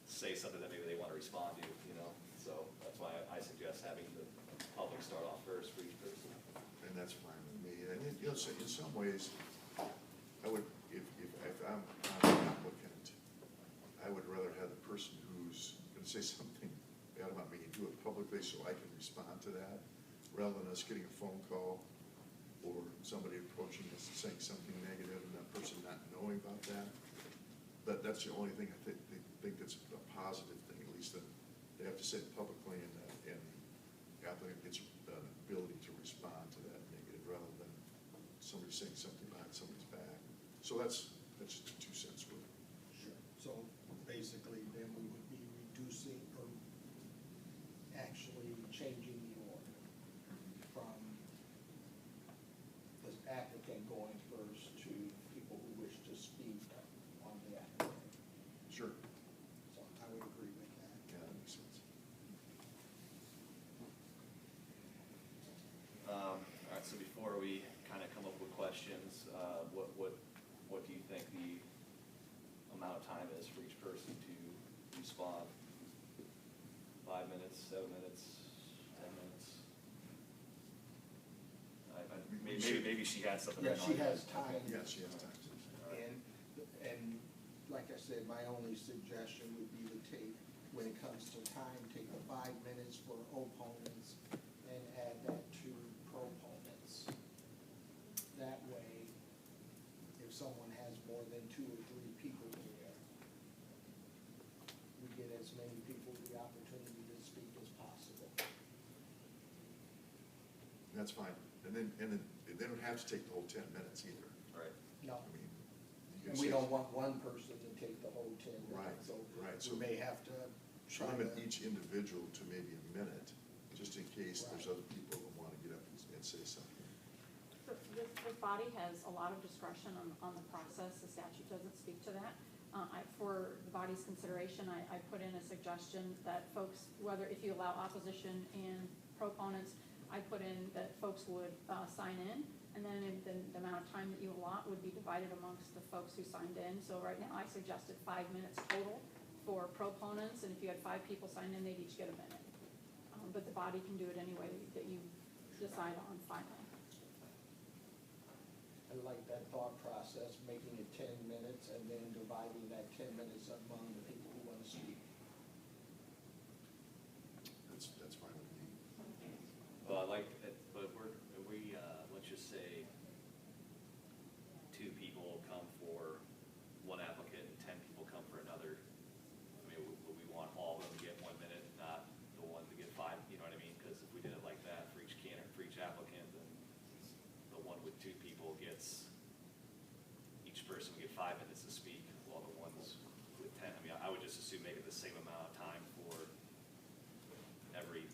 say something that maybe they want to respond to, so that's why I suggest having the public start off first for each person. And that's fine with me. And so in some ways, I would, if I'm an applicant, I would rather have the person who's gonna say something bad about me do it publicly so I can respond to that, rather than us getting a phone call or somebody approaching us and saying something negative and that person not knowing about that. But that's the only thing I think that's a positive thing, at least that they have to say it publicly, and the applicant gets the ability to respond to that negative rather than somebody saying something behind somebody's back. So that's just 2 cents worth. Sure. So basically, then we would be reducing or actually changing the order from the applicant going first to people who wish to speak on the applicant. Sure. So I would agree with that. Yeah, that makes sense. All right, so before we kind of come up with questions, what do you think the amount of time is for each person to respond? 5 minutes, 7 minutes, 10 minutes? Maybe she had something. Yeah, in she mind. has time. Yeah, she has time. And like I said, my only suggestion would be to take, when it comes to time, take the 5 minutes for opponents and add that to proponents. That way, if someone has more than 2 or 3 people there, we get as many people the opportunity to speak as possible. That's fine. And then they don't have to take the whole 10 minutes either. Right. No, I mean, you can and we say- don't want one person to take the whole 10 minutes. Right. So we may have to try limit to. each individual to maybe a minute, just in case there's other people who want to get up and say something. This body has a lot of discretion on the process. The statute doesn't speak to that. For the body's consideration, I put in a suggestion that folks, whether, if you allow opposition and proponents, I put in that folks would sign in, and then the amount of time that you allot would be divided amongst the folks who signed in. So right now, I suggested 5 minutes total for proponents, and if you had 5 people sign in, they'd each get a minute. But the body can do it any way that you decide on finally. I like that thought process, making it 10 minutes and then dividing that 10 minutes among the people who want to speak. That's fine with me. Well, I like it, but we, let's just say 2 people come for one applicant and 10 people come for another. I mean, would we want all of them to get 1 minute, not the one to get 5, you know what I mean? Because if we did it like that for each candidate, for each applicant, then the one with 2 people gets, each person would get 5 minutes to speak, while the ones with 10, I mean, I would just assume make it the same amount of time for every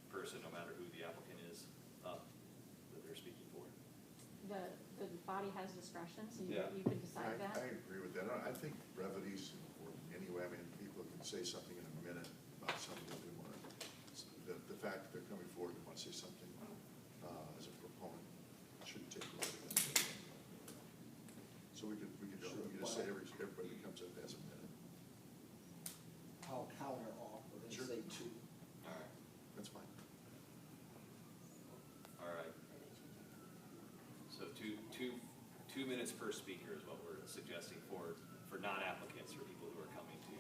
person, no matter who the applicant is, that they're speaking for. The body has discretion, so Yeah. you can decide that. I agree with that. I think brevity's important anyway. I mean, people can say something in a minute about something that they want to, the fact that they're coming forward and want to say something as a proponent shouldn't take longer than a minute. So we could just say everybody that comes up has a minute. I'll counter offer and Sure. say 2. All right. That's fine. All right. So two minutes per speaker is what we're suggesting for non-applicants, for people who are coming to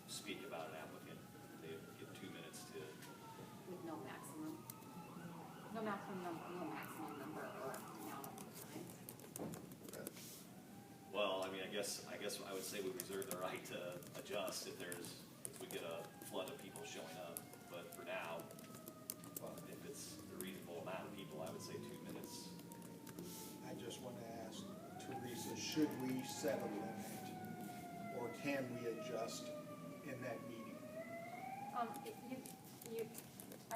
speak about an applicant. They get 2 minutes to, With no maximum No maximum number. number or amount of time. well, I mean, I guess I would say we reserve the right to adjust if we get a flood of people showing up. But for now, if it's a reasonable amount of people, I would say 2 minutes. I just want to ask Teresa, should we set a limit or can we adjust in that meeting? I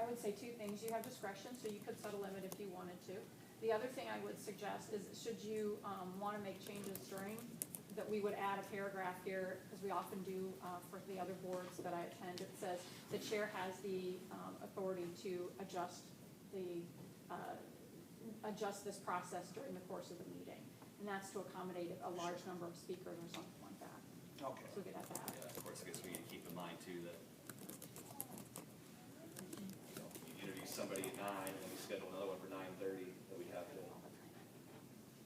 would say 2 things. You have discretion, so you could set a limit if you wanted to. The other thing I would suggest is, should you want to make changes during, that we would add a paragraph here, because we often do for the other boards that I attend. It says the chair has the authority to adjust this process during the course of the meeting. And that's to accommodate a large number of speakers or something like that. Okay. So we could have that. Yeah, of course, I guess we need to keep in mind too that you introduce somebody at 9 and then we schedule another one for 9:30, that we have to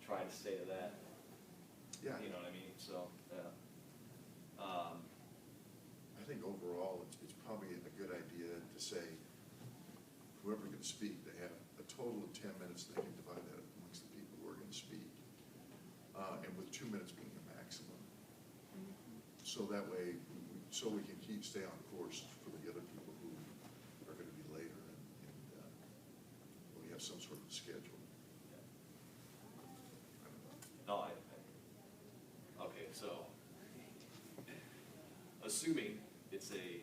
try to stay to that. Yeah. You know what I mean, so, yeah. I think overall, it's probably a good idea to say, whoever can speak, they have a total of 10 minutes, they can divide that amongst the people who are gonna speak. And with 2 minutes being the maximum. So that way, so we can stay on course for the other people who are gonna be later and we have some sort of schedule. I don't know. No, okay, so, assuming it's a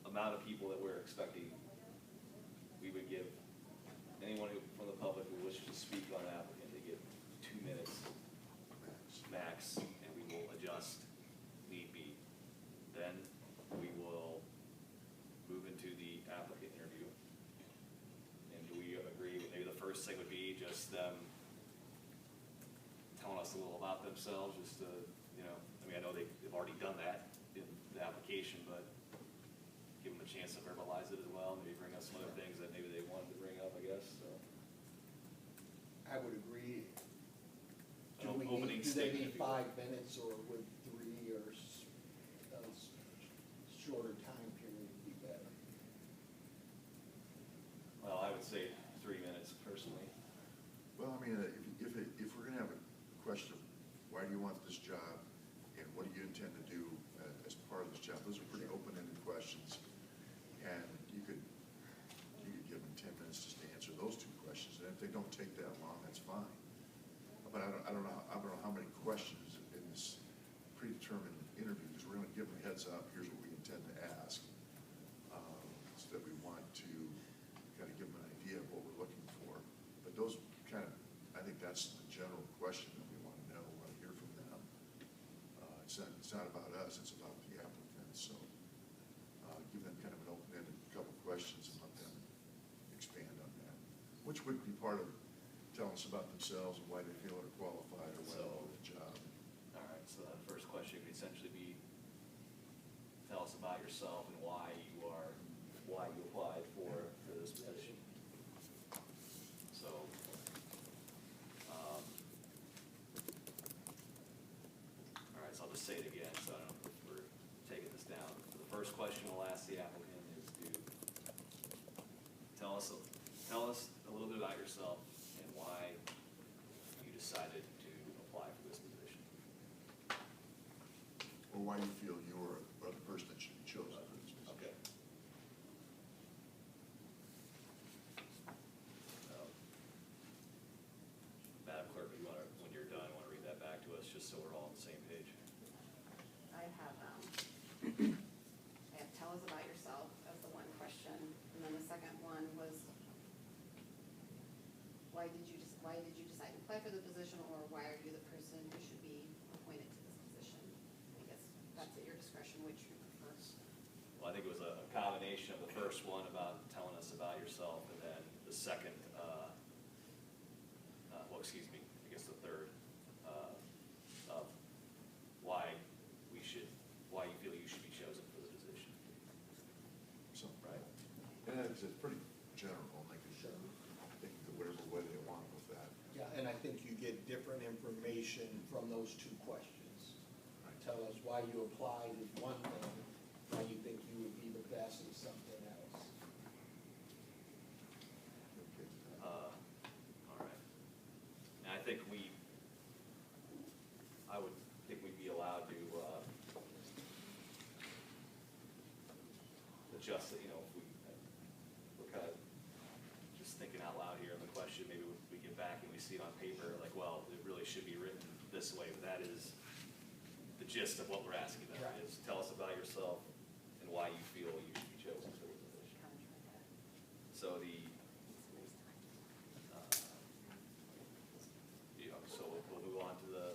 amount of people that we're expecting, we would give anyone who, from the public who wishes to speak on an applicant, to give 2 minutes max, and we will adjust need be. Then we will move into the applicant interview. And do we agree, maybe the first thing would be just them telling us a little about themselves, just to, you know, I mean, I know they've already done that in the application, but give them a chance to verbalize it as well, maybe bring up some other things that maybe they wanted to bring up, I guess, so. I would agree. Do An we opening need, do they statement, need if you will. 5 minutes, or would 3 or shorter time period be better? Well, I would say 3 minutes personally. Well, I mean, if we're gonna have a question of why do you want this job and what do you intend to do as part of this job, those are pretty open-ended questions. And you could give them 10 minutes just to answer those 2 questions, and if they don't take that long, that's fine. But I don't know how many questions in this predetermined interview, because we're gonna give them a heads up, here's what we intend to ask. So that we want to kind of give them an idea of what we're looking for. But those kind of, I think that's the general question that we want to know, we want to hear from them. It's not about us, it's about the applicants, so give them kind of an open-ended couple of questions and let them expand on that. Which would be part of telling us about themselves and why they feel they're qualified or why they want the job. All right, so that first question could essentially be, tell us about yourself and why you applied for this position. So, all right, so I'll just say it again, so I don't know if we're taking this down. So the first question we'll ask the applicant is to tell us a little bit about yourself and why you decided to apply for this position. Or why you feel you're the person that should be chosen for this position. Okay. Madam Clerk, you wanna, when you're done, wanna read that back to us, just so we're all on the same page? I have, tell us about yourself as the one question, and then the second one was, why did you decide to apply for the position, or why are you the person who should be appointed to this position? I guess that's at your discretion, which you prefer. Well, I think it was a combination of the first one about telling us about yourself, and then the second, well, excuse me, I guess the third, of why you feel you should be chosen for the position. So, Right. and it's pretty general, and they can think whatever way they want with that. Yeah, and I think you get different information from those 2 questions. Right. Tell us why you applied is one thing, why you think you would be the best is something else. Okay. All right. And I think I would think we'd be allowed to, adjust it, you know, if we're kind of just thinking out loud here on the question, maybe we get back and we see it on paper, like, well, it really should be written this way, but that is the gist of what we're asking them, Right. is tell us about yourself and why you feel you should be chosen for the position. So so we'll move on to the,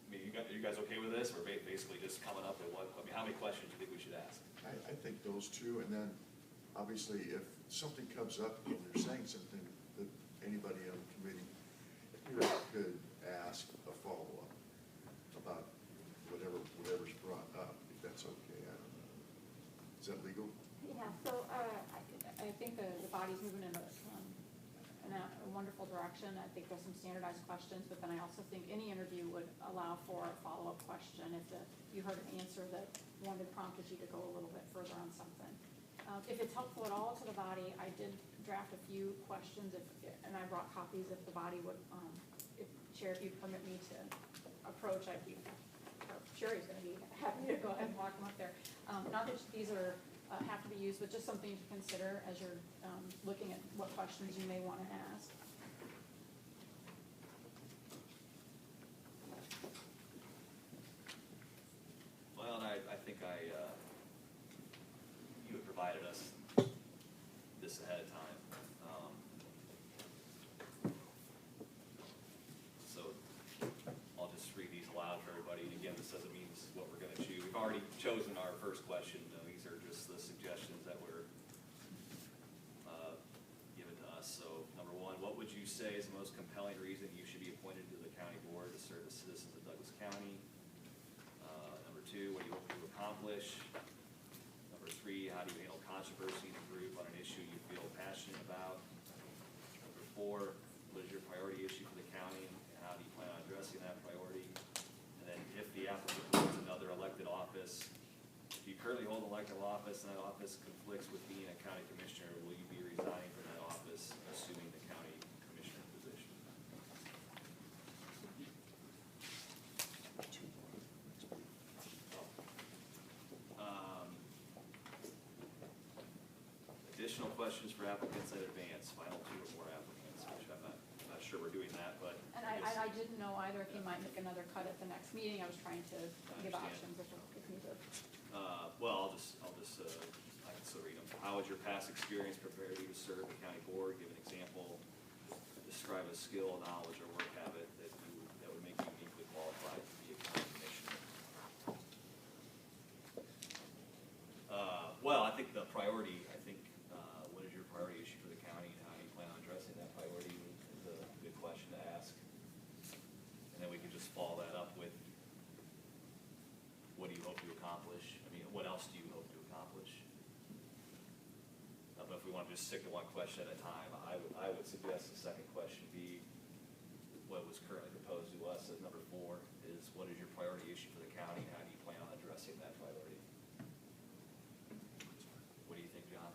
I mean, you guys okay with this? We're basically just coming up with how many questions do you think we should ask? I think those 2, and then obviously if something comes up and they're saying something that anybody on the committee could ask a follow-up about whatever's brought up, if that's okay, I don't know. Is that legal? Yeah, so I think the body's moving in an a wonderful direction. I think there's some standardized questions, but then I also think any interview would allow for a follow-up question if you heard an answer that prompted you to go a little bit further on something. If it's helpful at all to the body, I did draft a few questions, and I brought copies if the body would, Chair, if you permit me to approach, I'd be, Sherry's gonna be happy to go ahead and walk them up there. Not that these are, have to be used, but just something to consider as you're looking at what questions you may want to ask. Well, and I think you had provided us this ahead of time. So I'll just read these aloud for everybody. And again, this doesn't mean this is what we're gonna choose. We've already chosen our first question. These are just the suggestions that were given to us. So number one, what would you say is the most compelling reason you should be appointed to the county board to serve the citizens of Douglas County? Number two, what do you hope to accomplish? Number three, how do you handle controversy in a group on an issue you feel passionate about? Number four, what is your priority issue for the county and how do you plan on addressing that priority? And then if the applicant holds another elected office, if you currently hold an elected office and that office conflicts with being a county commissioner, will you be resigning from that office, assuming the county commissioner position? Additional questions for applicants in advance, final two or more applicants, which I'm not sure we're doing that, but. And I didn't know either if you might make another cut at the next meeting. I was trying to give options if needed. Well, I can still read them. How has your past experience prepared you to serve the county board? Give an example. Describe a skill, knowledge, or work habit that would make you uniquely qualified to be a county commissioner. Well, I think the priority, what is your priority issue for the county and how do you plan on addressing that priority is a good question to ask. And then we can just follow that up with, what do you hope to accomplish? I mean, what else do you hope to accomplish? But if we want to just stick to one question at a time, I would suggest the second question be what was currently proposed to us as number four is what is your priority issue for the county and how do you plan on addressing that priority? What do you think, John?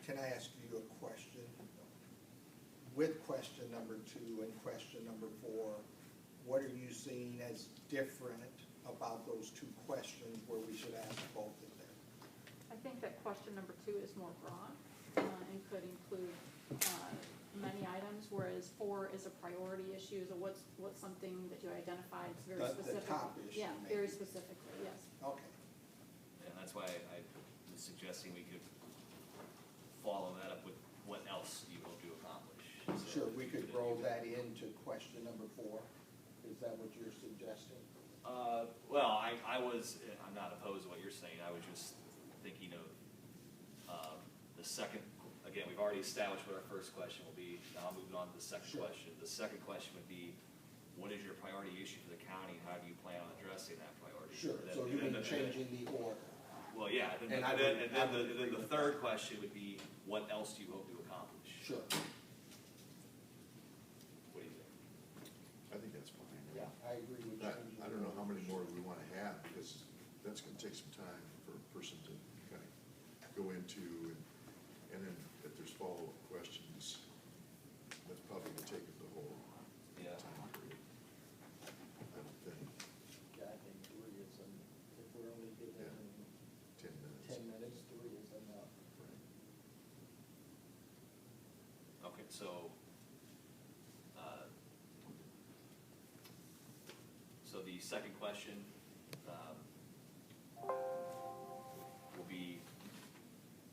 Can I ask you a question? With question number two and question number four, what are you seeing as different about those two questions where we should ask both of them? I think that question number two is more broad and could include many items, whereas four is a priority issue. So what's something that you identified very specific? The top issue. Yeah, maybe. very specifically, yes. Okay. And that's why I was suggesting we could follow that up with what else do you hope to accomplish? So Sure, we could roll that into question number four. Is that what you're suggesting? Well, I'm not opposed to what you're saying. I was just thinking of the second, again, we've already established what our first question will be. Now moving on to the second Sure. question. The second question would be, what is your priority issue for the county? How do you plan on addressing that priority? Sure, And then- so you and mean then- changing the order? Well, yeah, and And then the third question would be, what else do you hope to accomplish? Sure. What do you think? I think that's fine. Yeah, I agree with changing. I don't know how many more we want to have, because that's going to take some time for a person to kind of go into, and then if there's follow-up questions, that's probably going to take the whole Yeah. time period. I don't think, Yeah, I think three is, if we're only given 10 minutes. 10 minutes, three is enough. Right. Okay, so, the second question, will be,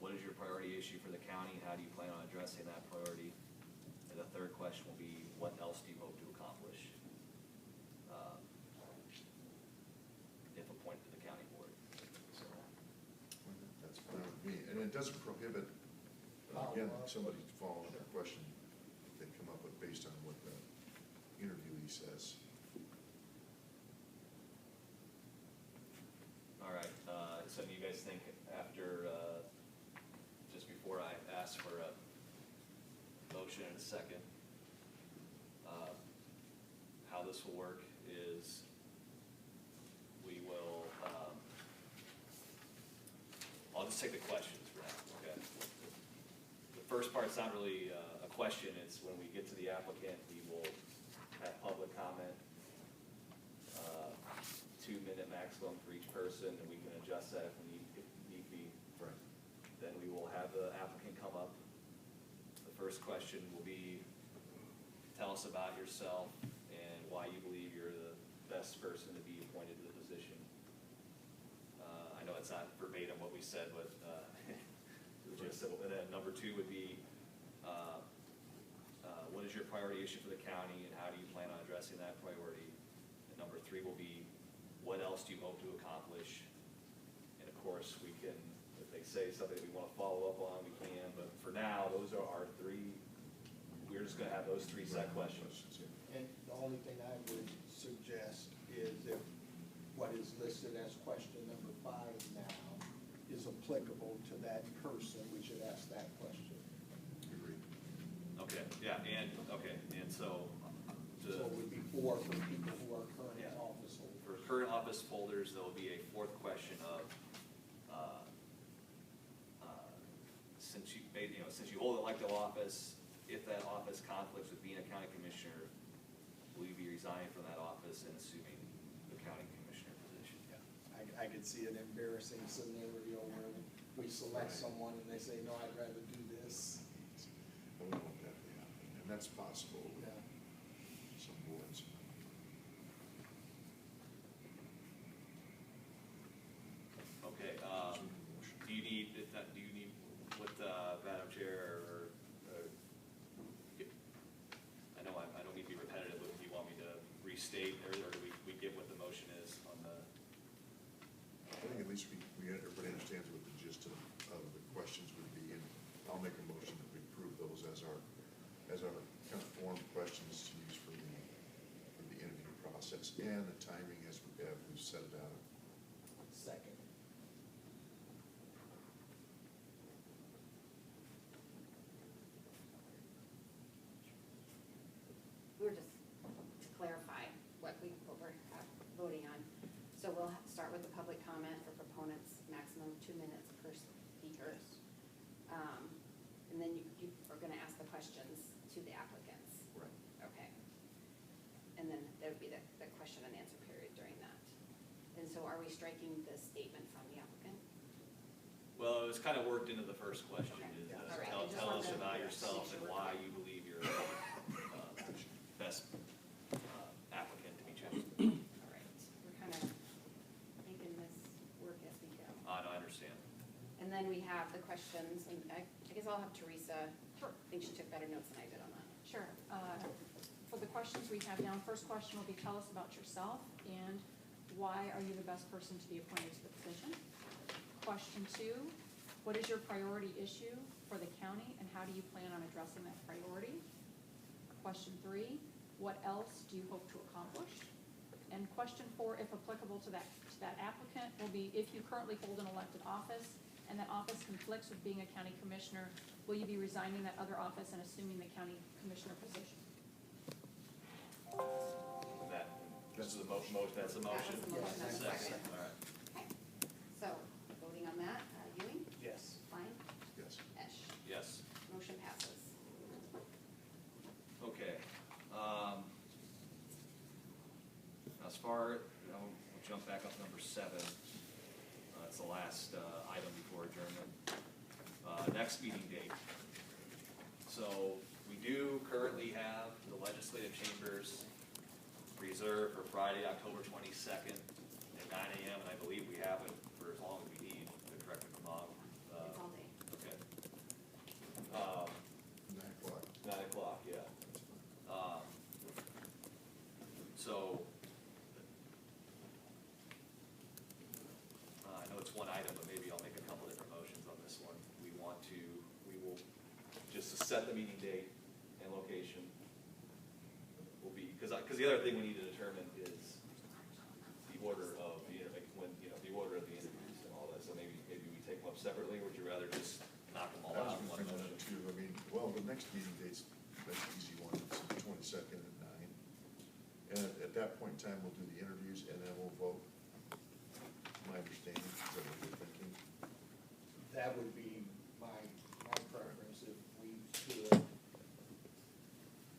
what is your priority issue for the county, and how do you plan on addressing that priority? And the third question will be, what else do you hope to accomplish, if appointed to the county board? So, That's fine with me, and it doesn't prohibit, again, somebody following that question, they come up with based on what the interviewee says. all right, so do you guys think after, just before I ask for a motion and a second. How this will work is we will, I'll just take the questions for now, okay? The first part's not really a question, it's when we get to the applicant, we will have public comment, 2-minute maximum for each person, and we can adjust that if need be. Right. Then we will have the applicant come up. The first question will be, tell us about yourself and why you believe you're the best person to be appointed to the position. I know it's not verbatim what we said, but just, and then number 2 would be, what is your priority issue for the county and how do you plan on addressing that priority? And number 3 will be, what else do you hope to accomplish? And of course, we can, if they say something that we want to follow up on, we can, but for now, those are our 3, we're just gonna have those 3 set questions. And the only thing I would suggest is if what is listed as question number 5 now is applicable to that person, we should ask that question. Agreed. Okay, yeah, and so, So it would be 4 for people who are current Yeah. office holders. for current office holders, there will be a 4th question of, since you hold elective office, if that office conflicts with being a county commissioner, will you be resigning from that office and assuming the county commissioner position? I could see an embarrassing scenario where we select someone and they say, no, I'd rather do this. I don't want that to happen, and that's possible with Yeah. some boards. Okay, do you need, what, Madam Chair, I know I don't need to be repetitive, but do you want me to restate, or do we get what the motion is on the? I think at least everybody understands what the gist of the questions would be, and I'll make a motion that we approve those as our kind of form questions to use for the interview process, and the timing as we've set it out. Second. We're just to clarify what we're voting on. So we'll start with the public comment for proponents, maximum 2 minutes per speaker. And then you are gonna ask the questions to the applicants. Right. Okay. And then there would be the question and answer period during that. And so are we striking the statement from the applicant? Well, it was kind of worked into the first question, Okay. is All right. I just tell us wanted to about make yourself sure and we're why clear. you believe you're best applicant to be chosen. All right. We're kind of making this work as we go. I understand. And then we have the questions, and I guess I'll have Teresa. Sure. I think she took better notes than I did on that. Sure. For the questions we have down, first question will be, tell us about yourself and why are you the best person to be appointed to the position? Question 2, what is your priority issue for the county and how do you plan on addressing that priority? Question 3, what else do you hope to accomplish? And question 4, if applicable to that applicant, will be if you currently hold an elected office and that office conflicts with being a county commissioner, will you be resigning that other office and assuming the county commissioner position? That's the motion, that's the motion. That was the motion, that's the Second, second. all right. Okay. So, voting on that, Ewing, Yes. Klein, Yes. Esch. Yes. Motion passes. Okay. As far, we'll jump back up to number 7. It's the last item before adjournment. Next meeting date. So we do currently have the legislative chambers reserved for Friday, October 22nd at 9 a.m. And I believe we have it for as long as we need. Correct me if I'm wrong. It's all day. Okay. 9 o'clock. 9 o'clock, yeah. So, I know it's one item, but maybe I'll make a couple different motions on this one. We will, just to set the meeting date and location, will be, because the other thing we need to determine is the order of the, the order of the interviews and all that. So maybe we take them up separately, or would you rather just knock them all I was out in one thinking motion? that too, well, the next meeting date's that point in time, we'll do the interviews and then we'll vote. My understanding, is that what you're thinking? That would be my preference if we could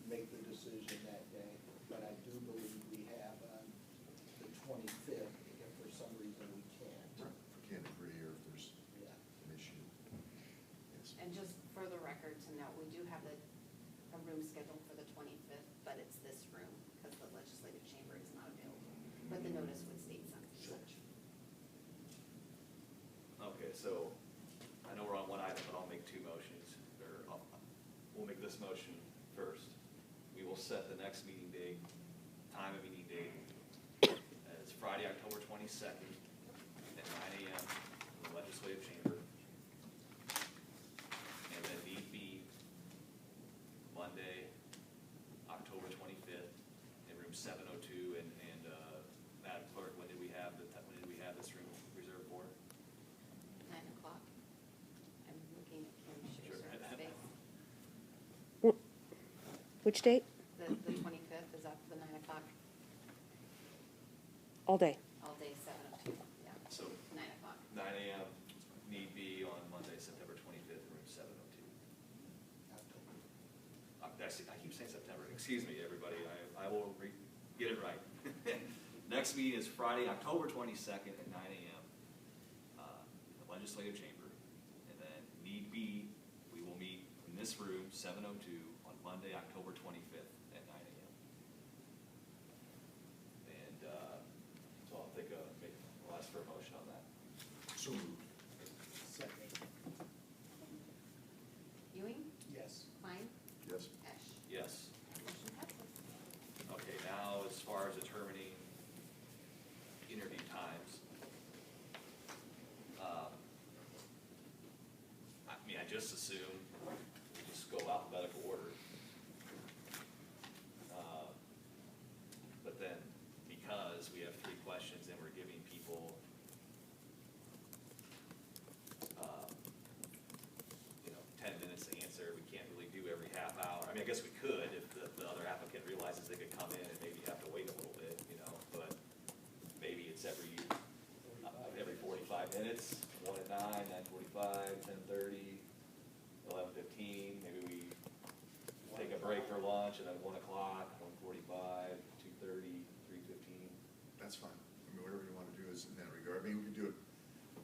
make the decision that day. But I do believe we have the 25th, if for some reason we can't. If we can't agree or if there's Yeah. an issue. Yes. And just for the record to note, we do have a room scheduled for the 25th, but it's this room because the legislative chamber is not available. But the notice would state something such. Okay, so I know we're on one item, but I'll make two motions, we'll make this motion first. We will set the next meeting date, time of meeting date, as Friday, October 22nd at 9 a.m. in the legislative chamber. And then need be Monday, October 25th in room 702. And Madam Clerk, when did we have this room reserved for? 9 o'clock. I'm looking at Kim, she Sure. reserved space. Which date? The 25th is after the 9 o'clock, All day. all day 7:02, yeah, So 9 o'clock. 9 a.m. need be on Monday, September 25th, room 702. I keep saying September, excuse me, everybody, I will get it right. Next meeting is Friday, October 22nd at 9 a.m. In the legislative chamber. And then need be, we will meet in this room, 702, on Monday, October 25th at 9 a.m. And so I'll ask for a motion on that. So moved. Second. Ewing, Yes. Klein, Yes. Esch. Yes. Motion passes. Okay, now as far as determining interview times, I just assume we just go alphabetical order. But then, because we have 3 questions and we're giving people, 10 minutes to answer, we can't really do every half hour. I mean, I guess we could if the other applicant realizes they could come in and maybe have to wait a little bit, but maybe it's every 45 minutes, 1 at 9, 9:45, 10:30, 11:15, maybe we take a break for lunch and then 1 o'clock, 1:45, 2:30, 3:15. That's fine. I mean, whatever you want to do is in that regard. I mean, we could do it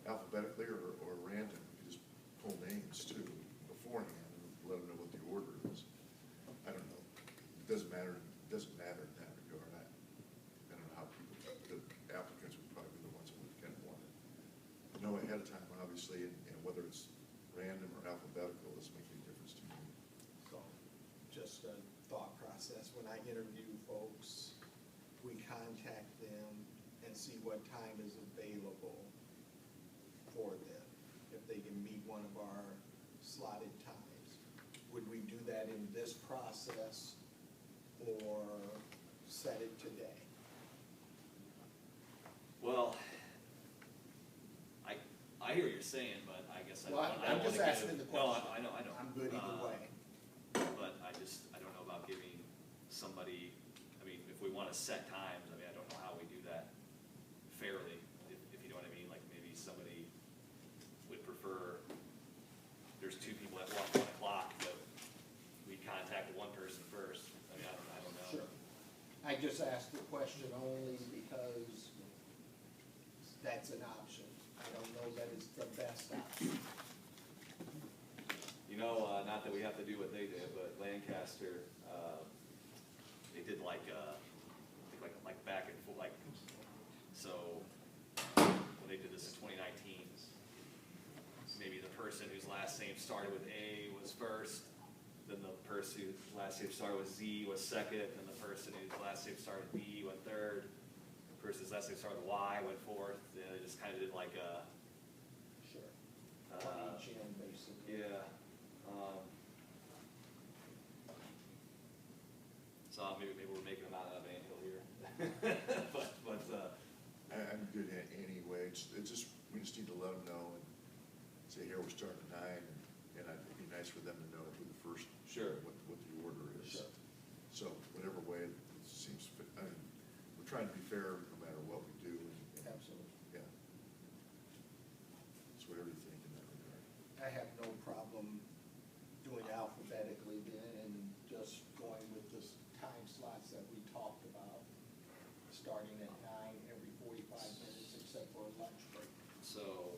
alphabetically or random. We could just pull names too beforehand and let them know what the order is. I don't know. It doesn't matter in that regard. I don't know how people, the applicants would probably be the ones that would kind of want to know ahead of time, obviously, and whether it's random or alphabetical doesn't make any difference to me. So, just a thought process, when I interview folks, we contact them and see what time is available for them, if they can meet one of our slotted times. Would we do that in this process or set it today? Well, I hear what you're saying, but I guess I Well, don't I'm wanna just give- asking the question. No, I know. I'm good either way. But I don't know about giving somebody, I mean, if we wanna set times, I mean, I don't know how we do that fairly, if you know what I mean, like maybe somebody would prefer, there's 2 people that want 1 o'clock, but we contacted one person first. I mean, I don't know. Sure. I just asked the question only because that's an option. I don't know that it's the best option. Not that we have to do what they did, but Lancaster, they did like back and forth, so when they did this in 2019, maybe the person whose last name started with A was first, then the person whose last name started with Z was second, and the person whose last name started with B went third, the person whose last name started with Y went fourth, and they just kind of did like a, Sure. On each end, basically. yeah. So maybe we're making them out of an anthill here. But I'm good anyway. It's just, we just need to let them know and say, here, we're starting at 9, and it'd be nice for them to know who the first, Sure. what the order is. Sure. So whatever way it seems fit, I mean, fair no matter what we do. Absolutely. Yeah. So whatever you think in that regard. I have no problem doing alphabetically then and just going with this time slots that we talked about, starting at 9 every 45 minutes except for a lunch break. So,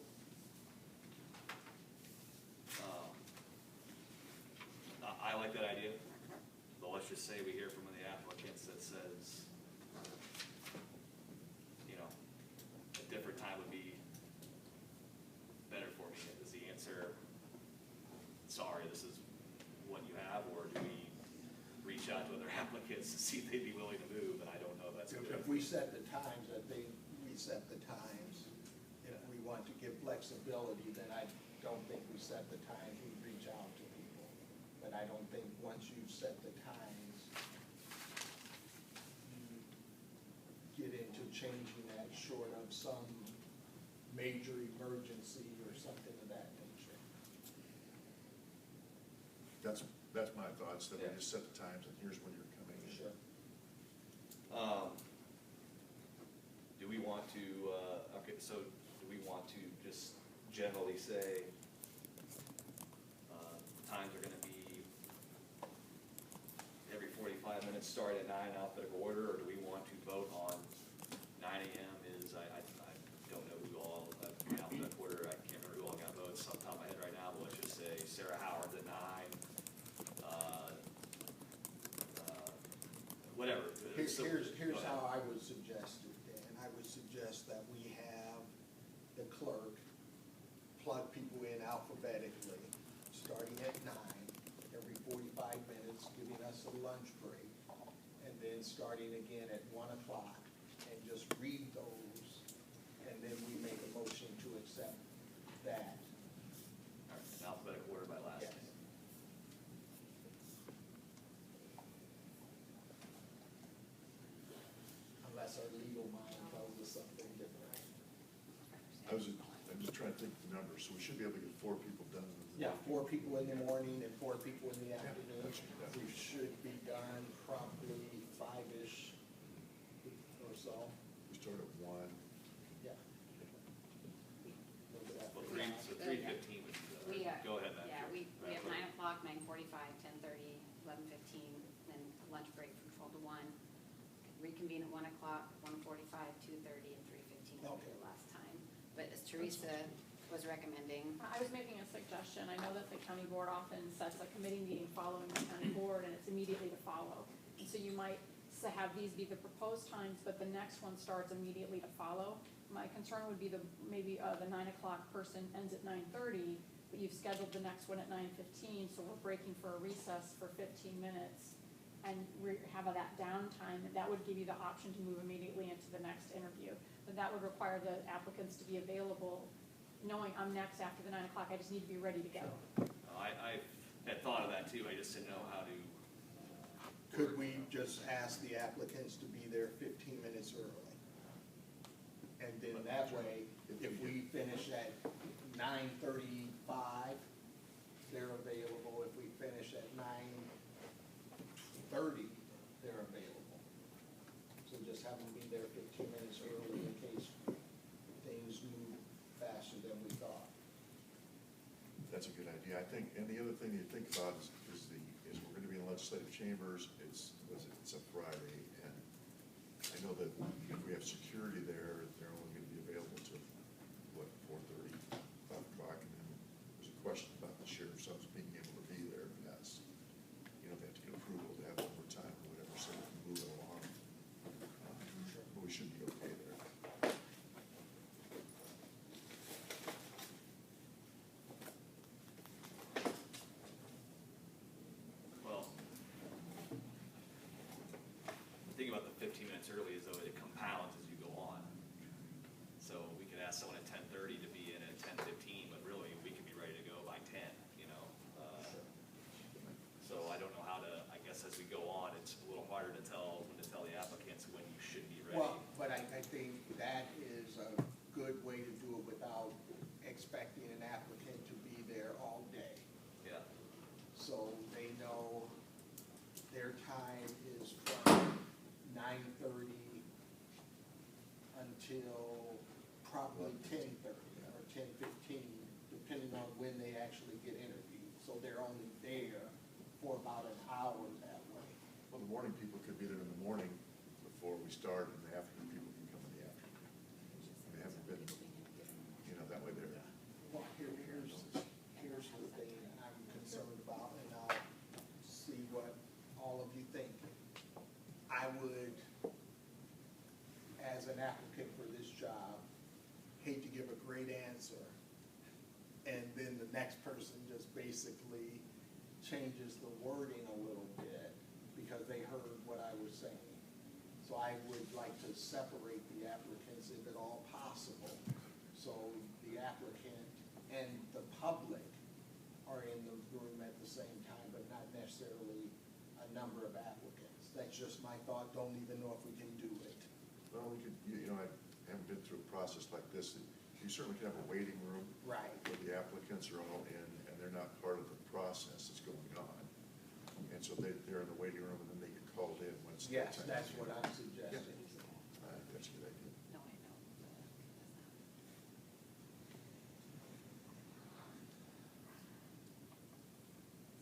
I like that idea, but let's just say we hear from one of the applicants that says, you know, a different time would be better for me. Is the answer, sorry, this is what you have, or do we reach out to other applicants to see if they'd be willing to move? And I don't know if that's good. If we set the times, we set the times. If we want to give flexibility, then I don't think we set the times, we reach out to people. But I don't think once you've set the times, you get into changing that short of some major emergency or something of that nature. That's my thoughts, that we Yeah. just set the times and here's when you're coming in. Sure. Do we want to, okay, so do we want to just generally say, times are gonna be every 45 minutes, start at 9 alphabetical order, or do we want to vote on 9 AM is, I don't know who all, in alphabetical order, I can't remember who all got votes off the top of my head right now, but let's just say Sarah Howard's at 9, whatever. So- Here's go ahead. how I would suggest it, Dan. I would suggest that we have the clerk plug people in alphabetically, starting at 9, every 45 minutes, giving us a lunch break, and then starting again at 1 o'clock, and just read those, and then we make a motion to accept that. All right, in alphabetical order by last Yes. name. Unless our legal mind tells us something different. I'm just trying to think of the numbers, so we should be able to get 4 people done. Yeah, 4 people in the morning and 4 people in the afternoon. that should be done. We should be done probably 5-ish or so. We start at 1. Yeah. Well, 3:15 would be, go ahead, Madam Yeah, Chair. we have Madam 9 o'clock, 9:45, 10:30, 11:15, then a lunch break from 12 to 1. Reconvene at 1 o'clock, 1:45, 2:30, and 3:15 will be Okay. the last time. But as Teresa was recommending, I was making a suggestion. I know that the county board often sets a committee meeting following the county board, and it's immediately to follow. And so you might have these be the proposed times, but the next one starts immediately to follow. My concern would be maybe the 9 o'clock person ends at 9:30, but you've scheduled the next one at 9:15, so we're breaking for a recess for 15 minutes and have that downtime. That would give you the option to move immediately into the next interview. But that would require the applicants to be available, knowing I'm next after the 9 o'clock, I just need to be ready to go. I had thought of that too, I just didn't know how to. Could we just ask the applicants to be there 15 minutes early? And then that way, if we finish at 9:35, they're available. If we finish at 9:30, they're available. So just have them be there 15 minutes early in case things move faster than we thought. That's a good idea. I think, and the other thing you think about is we're gonna be in legislative chambers, it's a Friday, and I know that if we have security there, they're only gonna be available to, 4:30, 5 o'clock, and then there's a question about the sheriff's office being able to be there, and that's, they have to get approval to have overtime or whatever, so we can move it along. But we should be okay there. Well, the thing about the 15 minutes early is though it compounds as you go on. So we could ask someone at 10:30 to be in at 10:15, but really we could be ready to go by 10, you know? So I don't know how to, I guess as we go on, it's a little harder to tell the applicants when you should be ready. Well, but I think that is a good way to do it without expecting an applicant to be there all day. Yeah, So they know their time is from 9:30 until probably 10:30 or 10:15, depending on when they actually get interviewed. So they're only there for about an hour that way. Well, the morning people could be there in the morning before we start, and the afternoon people can come in the afternoon. They haven't been, that way there. Well, here's the thing I'm concerned about, and I'll see what all of you think. I would, as an applicant for this job, hate to give a great answer, and then the next person just basically changes the wording a little bit because they heard what I was saying. So I would like to separate the applicants if at all possible. So the applicant and the public are in the room at the same time, but not necessarily a number of applicants. That's just my thought. Don't even know if we can do it. Well, we could, I haven't been through a process like this. You certainly can have a waiting room. Right. Where the applicants are all in, and they're not part of the process that's going on. And so they're in the waiting room, and then they get called in when it's their Yes, time. that's what I'm suggesting. I think that's a good idea. No, I know.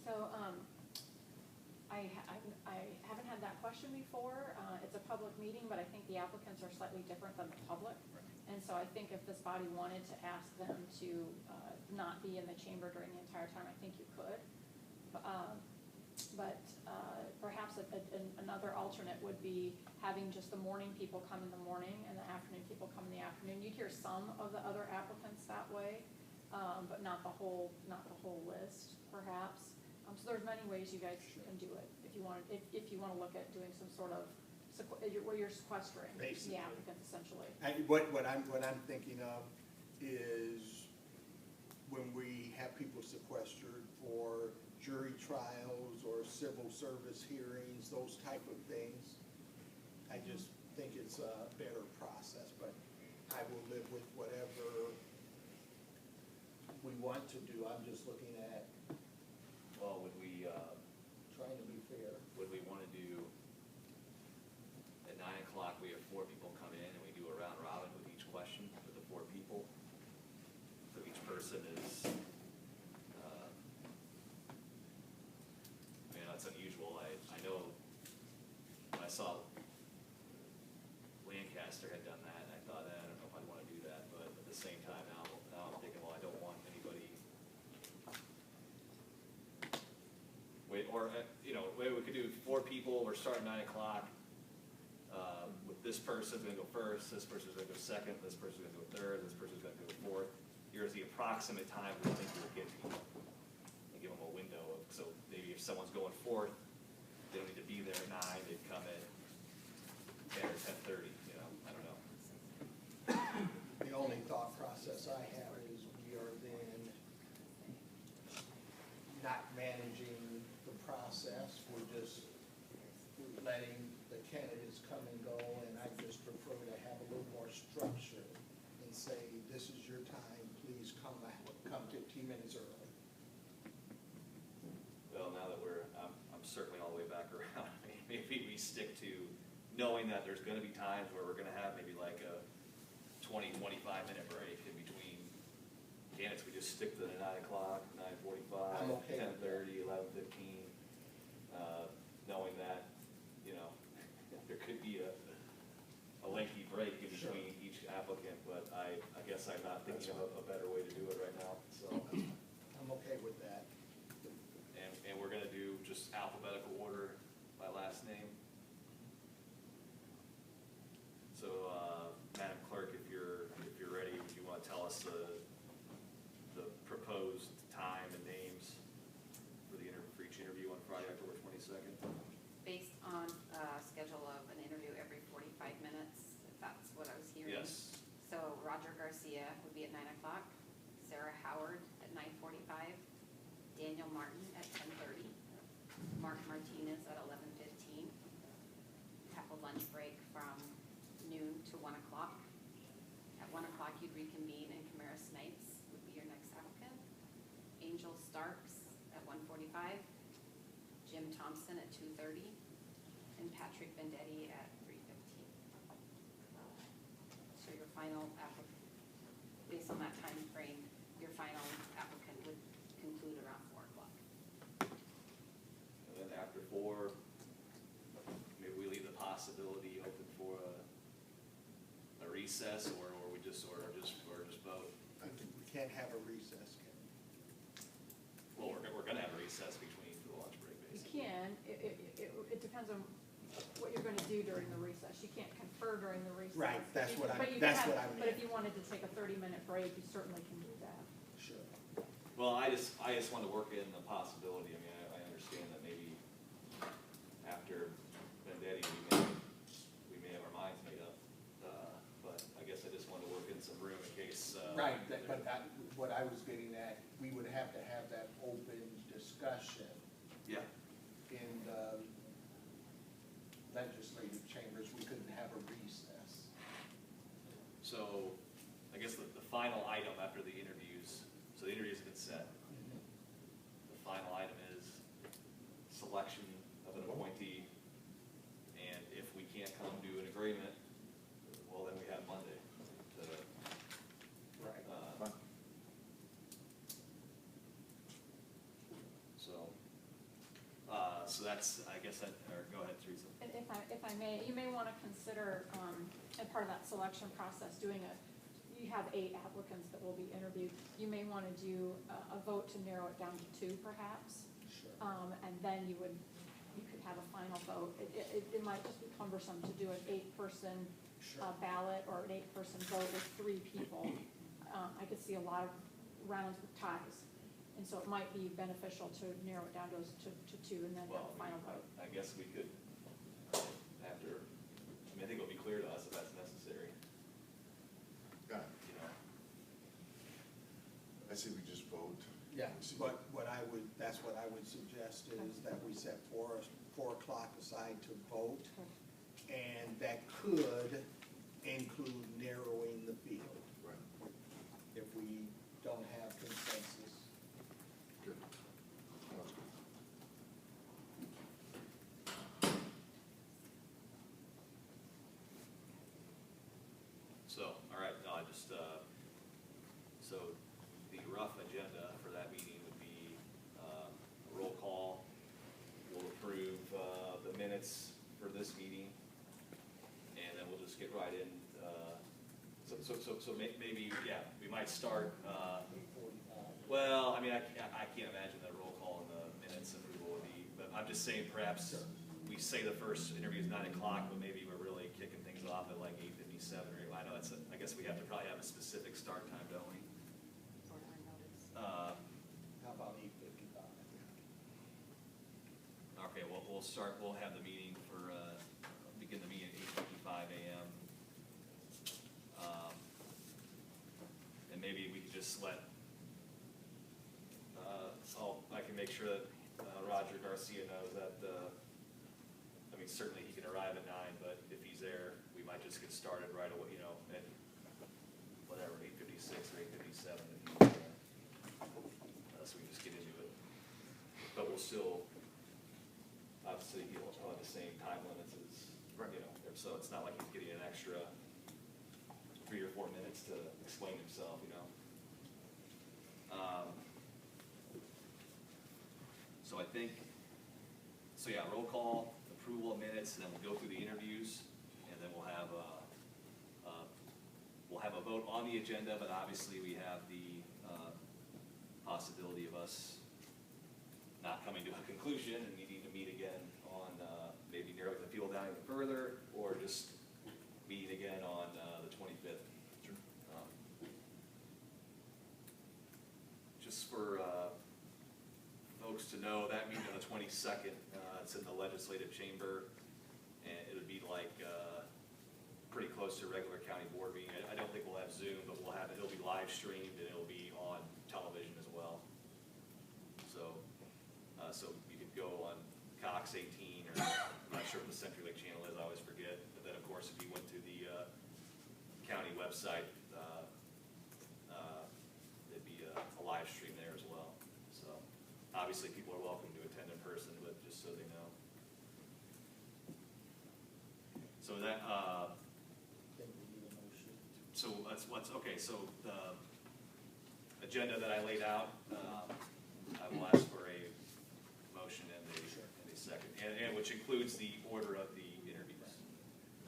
So, I haven't had that question before. It's a public meeting, but I think the applicants are slightly different than the public. And so I think if this body wanted to ask them to not be in the chamber during the entire time, I think you could. But perhaps another alternate would be having just the morning people come in the morning and the afternoon people come in the afternoon. You'd hear some of the other applicants that way, but not the whole list, perhaps. So there's many ways you guys can do it if you want to look at doing some sort of where you're sequestering Basically. the applicants essentially. What I'm thinking of is when we have people sequestered for jury trials or civil service hearings, those type of things. I just think it's a better process, but I will live with whatever we want to do. I'm just looking at Well, would we, trying to be fair. would we want to do, at 9 o'clock, we have 4 people come in and we do a round robin with each question for the 4 people? So each person is, that's unusual. I know, I saw Lancaster had done that, and I thought, I don't know if I'd want to do that, but at the same time, now I'm thinking, well, I don't want anybody. Wait, or, maybe we could do 4 people, we're starting 9 o'clock, with this person's gonna go first, this person's gonna go second, this person's gonna go third, this person's gonna go fourth. Here's the approximate time we think we'll get people, and give them a window of, so maybe if someone's going fourth, they don't need to be there at 9, they'd come at 10 or 10:30, I don't know. The only thought process I have is we are then not managing the process, we're just letting the candidates come and go, and I just prefer to have a little more structure and say, this is your time, please come 15 minutes early. Well, now that I'm certainly all the way back around, maybe we stick to knowing that there's gonna be times where we're gonna have maybe like a 20, 25-minute break in between candidates. We just stick to the 9 o'clock, 9:45, I'm okay with 10:30, 11:15, knowing that, there could be a lengthy break in Sure. between each applicant, but I guess I'm not thinking of a better way to do it right now, so. I'm okay with that. And we're gonna do just alphabetical order by last name. So, Madam Clerk, if you're ready, would you wanna tell us the proposed time and names for each interview on Friday, October 22nd? Based on a schedule of an interview every 45 minutes, if that's what I was hearing. Yes. So Roger Garcia would be at 9 o'clock, Sarah Howard at 9:45, Daniel Martin at 10:30, Mark Martinez at 11:15. Have a lunch break from noon to 1 o'clock. At 1 o'clock, you'd reconvene, and Camara Snipes would be your next applicant. Angel Starks at 1:45, Jim Thompson at 2:30, and Patrick Vendetti at 3:15. So your final based on that time frame, your final applicant would conclude around 4 o'clock. And then after 4, maybe we leave the possibility open for a recess, or we just vote. I think we can't have a recess, can we? Well, we're gonna have a recess between the lunch break, You basically. can, it depends on what you're gonna do during the recess. You can't confer during the recess. Right, that's what But you can that's have- what I But if meant. you wanted to take a 30-minute break, you certainly can do that. Sure. Well, I just want to work in the possibility. I mean, I understand that maybe after Vendetti, we may have our minds made up. But I guess I just want to work in some room in case. Right, but what I was getting at, we would have to have that open discussion Yeah. in the legislative chambers. We couldn't have a recess. So I guess the final item after the interviews, so the interviews have been set. The final item is selection of an appointee. And if we can't come to an agreement, well, then we have Monday to, Right. so that's, I guess, or go ahead, Teresa. And if I may, you may want to consider, as part of that selection process, you have 8 applicants that will be interviewed. You may want to do a vote to narrow it down to 2 perhaps. Sure. And then you could have a final vote. It might just be cumbersome to do an 8-person Sure. ballot or an 8-person vote with 3 people. I could see a lot of rounds with ties. And so it might be beneficial to narrow it down to 2 and then have Well, a final vote. I guess we could, after, I think it'll be clear to us if that's necessary, Yeah, you know. I say we just vote. Yeah, See but that's what I would suggest is that we set 4 o'clock aside to vote, and that could include narrowing the field Right, if we don't have consensus. good. Sounds good. So, all right, no, I just, so the rough agenda for that meeting would be, a roll call. We'll approve, the minutes for this meeting, and then we'll just get right in, so maybe, yeah, we might start, well, I mean, I can't imagine that roll call in the minutes approval would be, but I'm just saying perhaps we say the first interview is 9 o'clock, but maybe we're really kicking things off at like 8:57 or, I know that's, I guess we have to probably have a specific start time, don't we? For our notice. How about 8:55? Okay, well, we'll have the meeting for, begin the meeting at 8:55 a.m. And maybe we could just let, I can make sure that Roger Garcia knows that, I mean, certainly he can arrive at 9, but if he's there, we might just get started right away, you know, at whatever, 8:56 or 8:57. So we can just get into it. But we'll still, obviously, he'll have the same time limits as, Right. you know, so it's not like he's getting an extra 3 or 4 minutes to explain himself, you know. So I think, so yeah, roll call, approval of minutes, and then we'll go through the interviews, and then we'll have a vote on the agenda, but obviously we have the possibility of us not coming to a conclusion and needing to meet again on maybe narrowing the field down even further, or just meeting again on the 25th. Just for folks to know, that meeting on the 22nd, it's in the legislative chamber, and it would be like pretty close to a regular county board meeting. I don't think we'll have Zoom, but it'll be live streamed, and it'll be on television as well. So, so you could go on Cox 18, or I'm not sure what the Century Lake channel is, I always forget. But then, of course, if you went to the county website, it'd be a live stream there as well. So, obviously, people are welcome to attend in person, but just so they know. So that, Then we need a motion. so okay, so the agenda that I laid out, I will ask for a motion and a second, and which includes the order of the interviews.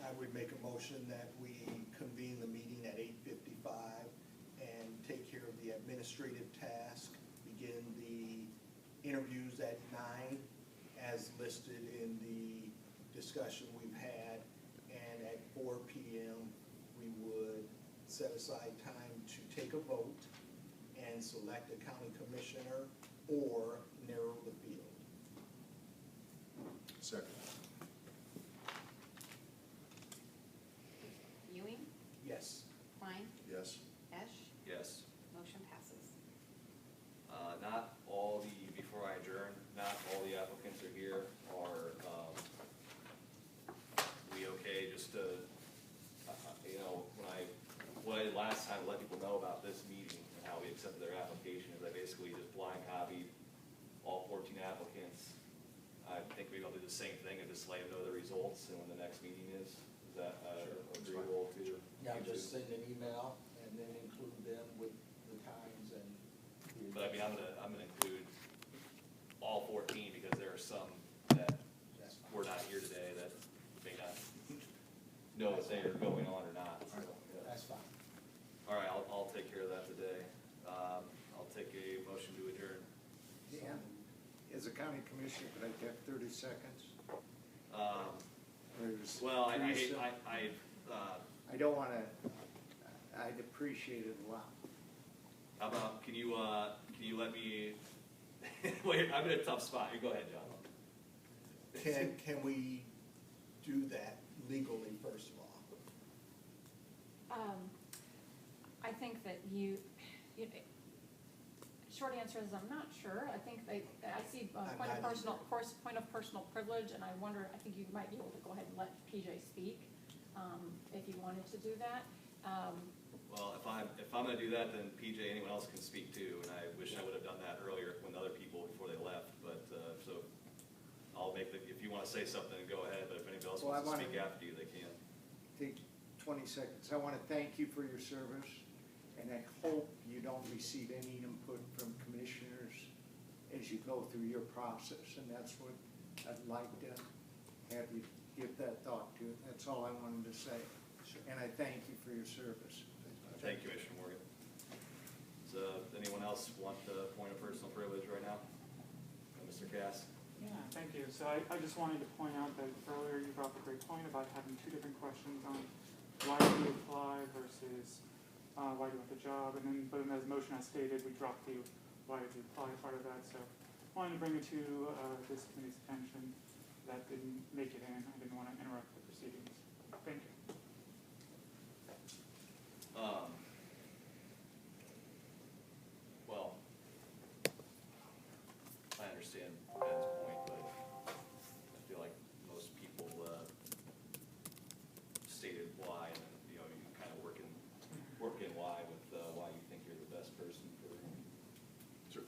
I would make a motion that we convene the meeting at 8:55 and take care of the administrative task, begin the interviews at 9 as listed in the discussion we've had, and at 4 p.m. we would set aside time to take a vote and select a county commissioner or narrow the field. Second. Ewing, Yes. Klein, Yes. Esch, Yes. motion passes. Not all before I adjourn, not all the applicants are here. Are, we okay just to, you know, what I did last time to let people know about this meeting and how we accepted their application is I basically just blind copied all 14 applicants. I think maybe I'll do the same thing and just let them know the results and when the next meeting is. Is that agreeable to? Now you just two? send an email and then include them with the times and. But I mean, I'm gonna include all 14 because there are some that That's fine. were not here today that may not know if they are going on or not. So, yeah. That's fine. All right, I'll take care of that today. I'll take a motion to adjourn. Dan, as a county commissioner, could I get 30 seconds? There's Well, I three sim- I don't want to, I'd appreciate it a lot. how about, can you let me, wait, I'm in a tough spot. You go ahead, John. Can we do that legally, first of all? I think that short answer is I'm not sure. I think I see I'm point of not personal privilege, and I wonder, I think you might be able to go ahead and let PJ speak, if you wanted to do that. Well, if I'm gonna do that, then PJ, anyone else can speak too, and I wish I would have done that earlier when other people, before they left, but, so, I'll make if you wanna say something, go ahead, but if anybody else Well, I wants to wanna- speak after you, they can. Take 20 seconds. I want to thank you for your service, and I hope you don't receive any input from commissioners as you go through your process, and that's what I'd like to have you give that thought to. That's all I wanted to say. And I thank you for your service. Thank you, Commissioner Morgan. Does anyone else want the point of personal privilege right now? Mr. Cass? Yeah, thank you. So I just wanted to point out that earlier you brought up a great point about having two different questions on why do you apply versus why do you want the job, and then, but as motion has stated, we dropped the why did you apply part of that, so wanted to bring it to this committee's attention. That didn't make it in. I didn't want to interrupt the proceedings. Thank you. Well, I understand Ben's point, but I feel like most people stated why, and then, you know, you kind of work in why with why you think you're the best person for.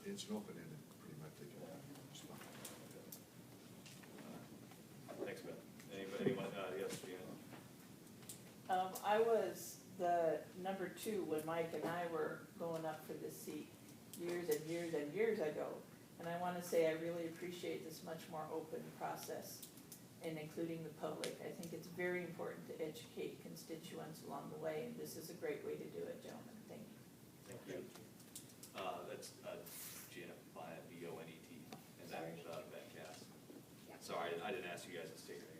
It's an open-ended, pretty much, they can respond. Thanks, Ben. Anyone, yes, Gina? I was the number 2 when Mike and I were going up for this seat years and years and years ago. And I want to say I really appreciate this much more open process in including the public. I think it's very important to educate constituents along the way, and this is a great way to do it, gentlemen. Thank you. Thank you. That's Gina, Bonet, and that Ben Cass. Yep. Sorry, I didn't ask you guys to state your name.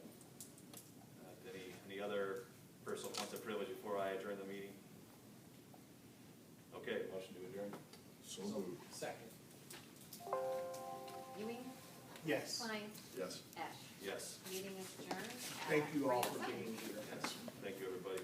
Any other personal points of privilege before I adjourn the meeting? Okay, motion to adjourn. So moved. Second. Ewing, Yes. Klein, Yes. Esch. Yes. Meeting is adjourned. at Thank you all for 3:07. being here. Yes. Thank you, everybody.